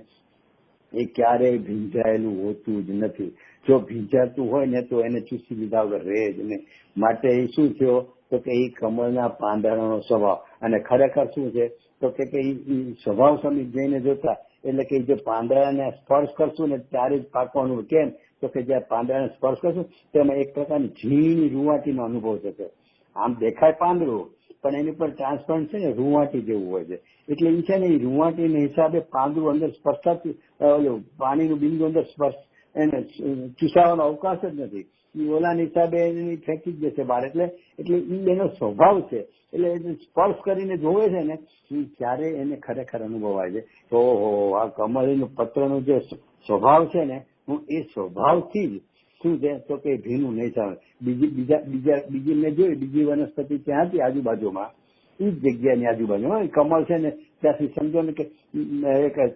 એ ક્યારેય ભીંજાયેલું હોતું જ નથી. જો ભીંજાતું હોય ને તો એને ચૂસી લીધા વગર રહે જ નહીં. માટે એ શું થયો તો કે એ કમળના પાંદડાનો સ્વભાવ. અને ખરેખર શું છે તો કે એ સ્વભાવ સમિત જઈને જોતા, એટલે કે જે પાંદડાને સ્પર્શ કરશું ને ત્યારે જ પાકવાનું. કેમ તો કે જ્યાં પાંદડાને સ્પર્શ કરશું તેમાં એક પ્રકારની ઝીણી રૂવાટીનો અનુભવ થશે. આમ દેખાય પાંદડું પણ એની ઉપર ટ્રાન્સપરન્ટ છે ને રૂવાટી જેવું હોય છે. એટલે એ છે ને એ રૂવાટીના હિસાબે પાંદડું અંદર સ્પર્શાથી પાણીનું બિંદુ અંદર સ્પર્શ એને ચૂસાવાનો અવકાશ જ નથી. ઓલાના હિસાબે એની ફેંકી જ જશે બહાર. એટલે એ એનો સ્વભાવ છે. એટલે સ્પર્શ કરીને જોવે છે ને ત્યારે એને ખરેખર અનુભવાય છે તો આ કમળીનું પત્રનું જે સ્વભાવ છે ને એ સ્વભાવથી જ શું છે તો કે ભીનું નહીં થાય. બીજી મેં જોઈ બીજી વનસ્પતિ ત્યાં હતી આજુબાજુમાં, એ જ જગ્યાની આજુબાજુમાં કમળ છે ને ત્યાંથી સમજો ને કે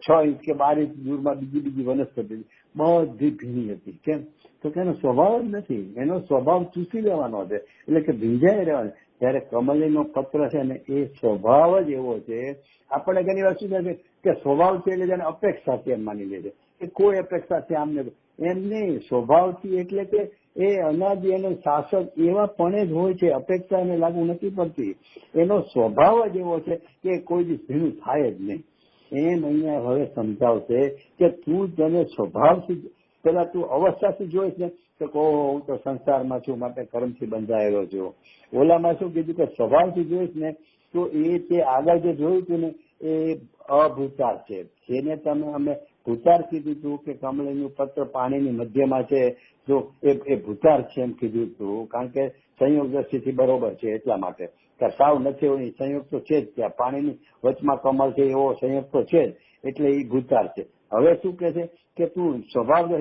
6 ઇંચ કે 12 ઇંચ દૂરમાં બીજી વનસ્પતિ બધી ભીની હતી. કેમ તો કે એનો સ્વભાવ જ નથી, એનો સ્વભાવ ચૂસી લેવાનો છે, એટલે કે ભીંજાઈ રહેવાનો. ત્યારે કમળીનો પત્ર છે ને એ સ્વભાવ જ એવો છે. આપણે ઘણી વાર શું થાય કે સ્વભાવ છે એટલે જેને અપેક્ષા છે એમ માની લે છે કે કોઈ અપેક્ષા છે આમને એમ નહીં. સ્વભાવથી એટલે કે એ અનાદિ એનો શાસક એવા પણ જ હોય છે, અપેક્ષા એને લાગુ નથી પડતી. એનો સ્વભાવ જ એવો છે કે કોઈ દિવસ ભીનું થાય જ નહીં. એમ અહીંયા હવે સમજાવશે કે તું તને સ્વભાવથી પેલા તું અવસ્થાથી જોઈશ ને તો કહો હું તો સંસારમાં છું માટે કર્મથી બંધાયેલો છું. ઓલામાં શું કીધું કે સ્વભાવથી જોઈશ ને તો એ તે આગળ જે જોયું હતું ને એ અભૂતાર છે. જેને તમે અમે ભૂતાર કીધું હતું કે કમળીનું પત્ર પાણીની મધ્યમાં છે, જો એ ભૂતાર છે એમ કીધું હતું. કારણ કે સંયોગ દ્રષ્ટિથી બરોબર છે એટલા માટે સાવ નથી એવું સંયોગ તો છે જ. ત્યાં પાણીની વચમાં કમળ છે એવો સંયોગ તો છે જ, એટલે એ ભૂતાર છે. હવે શું કે છે કે તું સ્વભાવ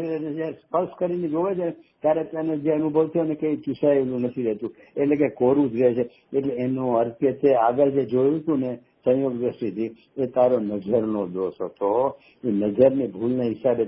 સ્પર્શ કરીને જોવે છે ત્યારે તેને જે અનુભવ થયો ને કે ચૂસાયેલું નથી રહેતું, એટલે કે કોરું જ રહે છે. એટલે એનો અર્થ છે આગળ જે જોયું હતું ને સંયોગ દ્રષ્ટિથી એ તારો નજરનો દોષ હતો. એ નજરની ભૂલના હિસાબે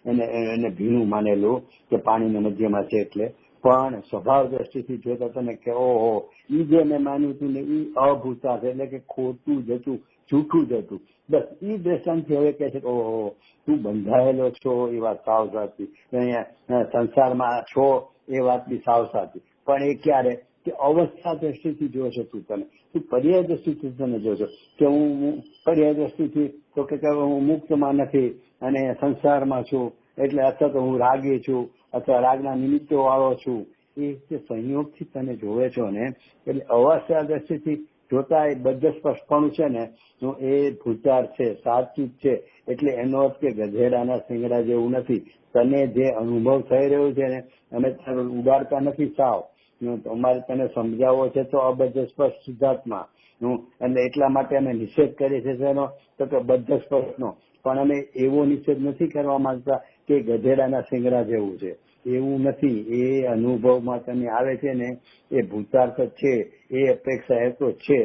એને ભીનું માનેલું કે પાણીના મધ્યમાં છે એટલે. પણ સ્વભાવ દ્રષ્ટિથી જોતા તને કે ઓહો ઈ જે મેં માન્યું હતું ને ઈ અભૂતા છે, એટલે કે ખોટું જ હતું, જૂઠું જ હતું. બસ ઈ દ્રષ્ટાંતથી હવે કહે છે કે ઓહો તું બંધાયેલો છો એ વાત સાવ સાચી, અહીંયા સંસારમાં છો એ વાત બી સાવ સાચી. પણ એ ક્યારે કે અવસ્થા દ્રષ્ટિથી જોયો છો તું પર્યાય દ્રષ્ટિથી તને જોજો કે હું પર્યાય દ્રષ્ટિથી તો કે હું મુક્તમાં નથી અને સંસારમાં છું, એટલે અથવા તો હું રાગી છું અથવા રાગના નિમિત્તો વાળો છું. એ જે સંયોગથી તને જોવે છો ને એટલે અવસ્થા દ્રષ્ટિથી જોતા એ બધે સ્પષ્ટપણું છે ને તો એ ભૂચાર છે, સાચું જ છે. એટલે એનો અર્થ કે ગધેડાના શિંગડા જેવું નથી. તને જે અનુભવ થઈ રહ્યો છે ને અમે ઉડાડતા નથી સાવ, અમારે તને સમજાવવો છે તો અબદ્ધ સ્પષ્ટ સિદ્ધાર્થમાં અને એટલા માટે અમે નિષેધ કરીએ છીએ તેનો તો કે બદ્ધ સ્પષ્ટનો. પણ અમે એવો નિષેધ નથી કરવા માંગતા કે ગધેડાના શિંગડા જેવું છે, એવું નથી. એ અનુભવમાં તને આવે છે ને એ ભૂતાર્થ છે, એ અપેક્ષા એ તો છે.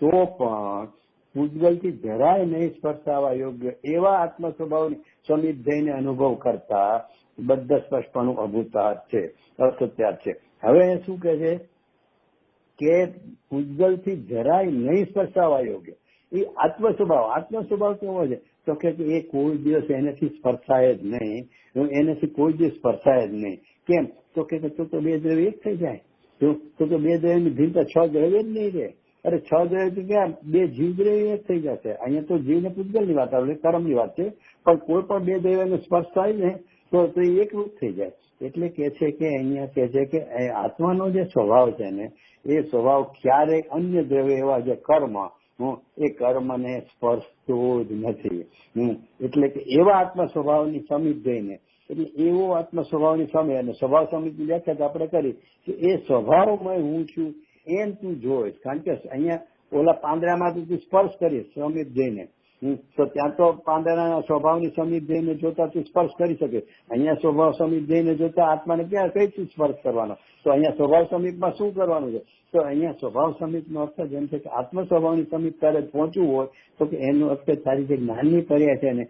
તો પણ પૂજગલથી જરાય નહીં સ્પર્શાવા યોગ્ય એવા આત્મ સ્વભાવની સમીપ થઈને અનુભવ કરતા બધા સ્પર્શપણું અભૂતાર છે, અસત્યાર છે. હવે શું કે છે કે પૂજગલથી જરાય નહીં સ્પર્શાવા યોગ્ય એ આત્મ સ્વભાવ કેવો છે તો કે એ કોઈ દિવસ એનાથી સ્પર્શાય જ નહીં, એનાથી કોઈ દિવસ સ્પર્શાય જ નહીં. કેમ તો કે તો બે દ્રવ્ય એક થઈ જાય, તો બે દ્રવ્યની ભિન્નતા 6 દ્રવ્ય જ નહીં રહે. અરે 6 દ્રવ્ય ક્યાં બે જીવ દ્રવ્ય એક થઈ જશે. અહીંયા તો જીવ ને પૂજગલ ની વાત આવે, કર્મની વાત છે. પણ કોઈ પણ બે દ્રવ્યનો સ્પર્શ થાય ને તો એ એકરૂપ થઈ જાય. એટલે કે છે કે અહીંયા કે છે કે આત્માનો જે સ્વભાવ છે ને એ સ્વભાવ ક્યારેય અન્ય દ્રવ્ય એવા જે કર્મ એ કર્મને સ્પર્શતો જ નથી. એટલે કે એવા આત્મ સ્વભાવની સમીપ જઈને એટલે એવો આત્મ સ્વભાવની સામે અને સ્વભાવ સમિતિની વ્યાખ્યા આપણે કરી કે એ સ્વભાવમય હું છું એમ તું જોઈશ. કારણ કે અહીંયા ઓલા પાંદડામાં તું સ્પર્શ કરીશ સમીપ જઈને તો ત્યાં તો પાંદડાના સ્વભાવની સમીપ જઈને જોતા તું સ્પર્શ કરી શકે. અહીંયા સ્વભાવ સમીપ જઈને જોતા આત્માને ક્યાં કઈ સ્પર્શ કરવાનો? તો અહીંયા સ્વભાવ સમીપમાં શું કરવાનું છે? તો અહીંયા સ્વભાવ સમીપનો અર્થ જેમ છે કે આત્મ સ્વભાવની સમીપ તારે પહોંચવું હોય તો કે એનો અર્થ તારી જે જ્ઞાનની પર્યાય છે ને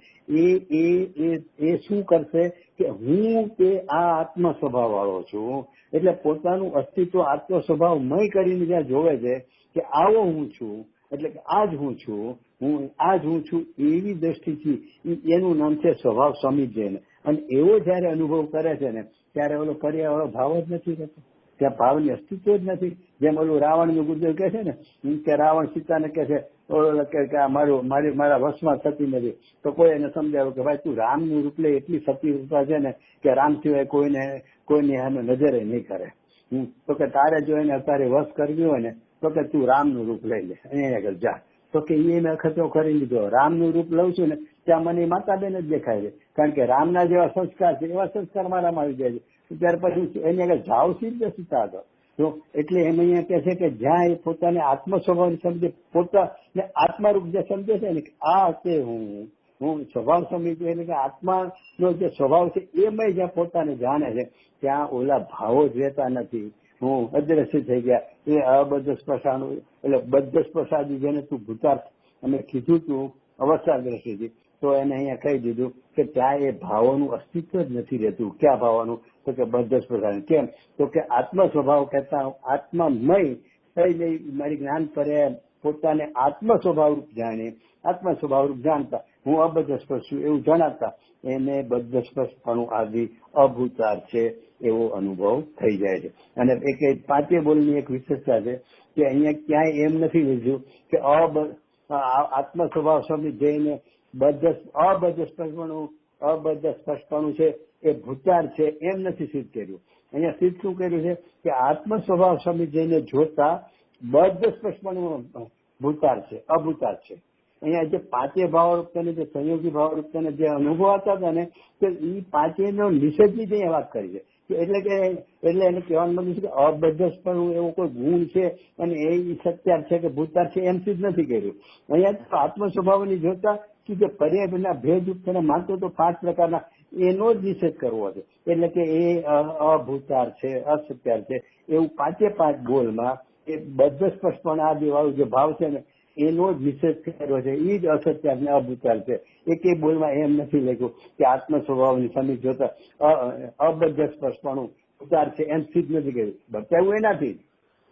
એ શું કરશે કે હું તે આ આત્મ સ્વભાવ વાળો છું. એટલે પોતાનું અસ્તિત્વ આત્મ સ્વભાવમય કરીને જ્યાં જોવે છે કે આવો હું છું, એટલે કે આ જ હું છું, આ જ હું છું એવી દ્રષ્ટિથી એનું નામ છે સ્વભાવ સમીપ જઈને. અને એવો જયારે અનુભવ કરે છે ને ત્યારે ઓલો પર્યાય વાળો ભાવ જ નથી રહેતો, ત્યાં ભાવની અસ્તિત્વ જ નથી. જેમ ઓલું રાવણનું ગુરુદેવ કહે છે ને કે રાવણ સીતાને કહે છે કે મારા વશમાં થતી નથી, તો કોઈ એને સમજાવ્યું કે ભાઈ તું રામનું રૂપ લે, એટલી સતીવતા છે ને કે રામ સિવાય કોઈની સામે નજરે નહીં કરે. તો કે તારે જો એને અત્યારે વશ કરવી હોય ને તો કે તું રામનું રૂપ લઈ લે, અહીંયા આગળ જા. તો કે એ મેં ખર્ચો કરી લીધો, રામનું રૂપ લઉં છું ને ત્યાં મને માતા બેન જ દેખાય છે. કારણ કે રામના જેવા સંસ્કાર છે એવા સંસ્કાર મારામાં આવી જાય છે. ત્યાર પછી એની આગળ જાવ સિદ્ધ નથી થતો. તો એટલે એમ અહીંયા કહે છે કે જ્યાં એ પોતાને આત્મ સ્વભાવ સમજે, પોતાને આત્મારૂપ જે સમજે છે ને, આ તે હું સ્વભાવ સમજુ, એટલે કે આત્માનો જે સ્વભાવ છે એમાં જ્યાં પોતાને જાણે છે, ત્યાં ઓલા ભાવો જ રહેતા નથી. હું અદ્રશ્ય થઈ ગયા. એ અબદ્ધ સ્પર્શાનું એટલે બદ્ધ સ્પર્શાદી જેને તું ભૂતાર્થ અમે કીધું તું અવસ્થા દ્રષ્ટિથી, તો એને અહીંયા કહી દીધું કે ત્યાં એ ભાવોનું અસ્તિત્વ જ નથી રહેતું. ક્યાં ભાવોનું? તો કે બદ્ધ સ્પર્શાનું. કેમ? તો કે આત્મ સ્વભાવ કહેતા આત્મામય થઈ નહીં, મારી જ્ઞાન પરે પોતાને આત્મ સ્વભાવરૂપ જાણે, આત્મ સ્વભાવરૂપ જાણતા હું અબદ્ધ સ્પર્શ છું એવું જણાતા એને બદ્ધ સ્પર્શપણું આદિ અભૂતાર છે એવો અનુભવ થઈ જાય છે. અને એક પાંચે બોલની એક વિશેષતા છે કે અહીંયા ક્યાંય એમ નથી લીધું કે આત્મ સ્વભાવ સમજી જઈને અબદ્ધ સ્પર્શપણું છે એ ભૂતાર છે એમ નથી સિદ્ધ કર્યું. અહીંયા સિદ્ધ શું કર્યું છે કે આત્મ સ્વભાવ સમજી જઈને જોતા બદ્ધ સ્પર્શપણું ભૂતાર છે, અભૂતાર છે. અહીંયા જે પાંચે ભાવરૂપતાને જે સંયોગી ભાવરૂપતાને જે અનુભવ હતા હતા ને, તો એ પાંચેનો નિષેધની જ અહીંયા વાત કરી છે. એટલે એને કહેવાનું મતલબ છે કે અબદ્ધસ્પણું એવો કોઈ ગુણ છે અને એ સત્યાર છે કે ભૂતાર છે એમ સિદ્ધ નથી કર્યું. અહીંયા તો આત્મ સ્વભાવની જોતા કે જે પર્યાયના ભેદયુક્ત માનતો તો 5 પ્રકારના એનો જ નિષેધ કરવો છે. એટલે કે એ અભૂતાર છે, અસત્યાર છે એવું 5 બોલમાં એ બદ્ધ સ્પર્શપણ આદિ વાળું જે ભાવ છે ને એનો જ નિષેધ કર્યો છે. એ જ અસત્યાર ને અભૂતાર છે. એકે બોલમાં એમ નથી લખ્યું કે આત્મ સ્વભાવની સમીપ જોતા અબદ્ધ સ્પર્શપણું ઉતાર છે એમ સિદ્ધ નથી કર્યું. બતાવ્યું એનાથી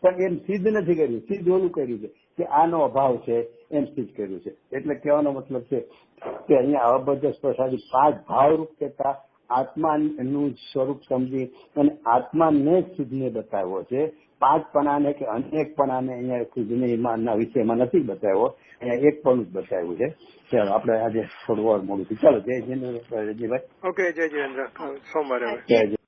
પણ એમ સિદ્ધ નથી કર્યું. સિદ્ધ ઓલું કર્યું છે કે આનો અભાવ છે એમ સિદ્ધ કર્યું છે. એટલે કહેવાનો મતલબ છે કે અહીંયા અબદ્ધ સ્પર્શાદી 5 ભાવરૂપ કહેતા આત્માનું સ્વરૂપ સમજી અને આત્માને જ સિદ્ધને બતાવ્યો છે. 5 પણાને કે અનેકપણાને અહીંયા સિદ્ધના વિષયમાં નથી બતાવ્યો, અહીંયા એક પણ જ બતાવ્યું છે. ચાલો આપણે આજે થોડું વાર મોડું થયું. ચાલો જય જીનેન્દ્ર રજનીભાઈ. ઓકે, જય જીનેન્દ્ર. સોમવારે જય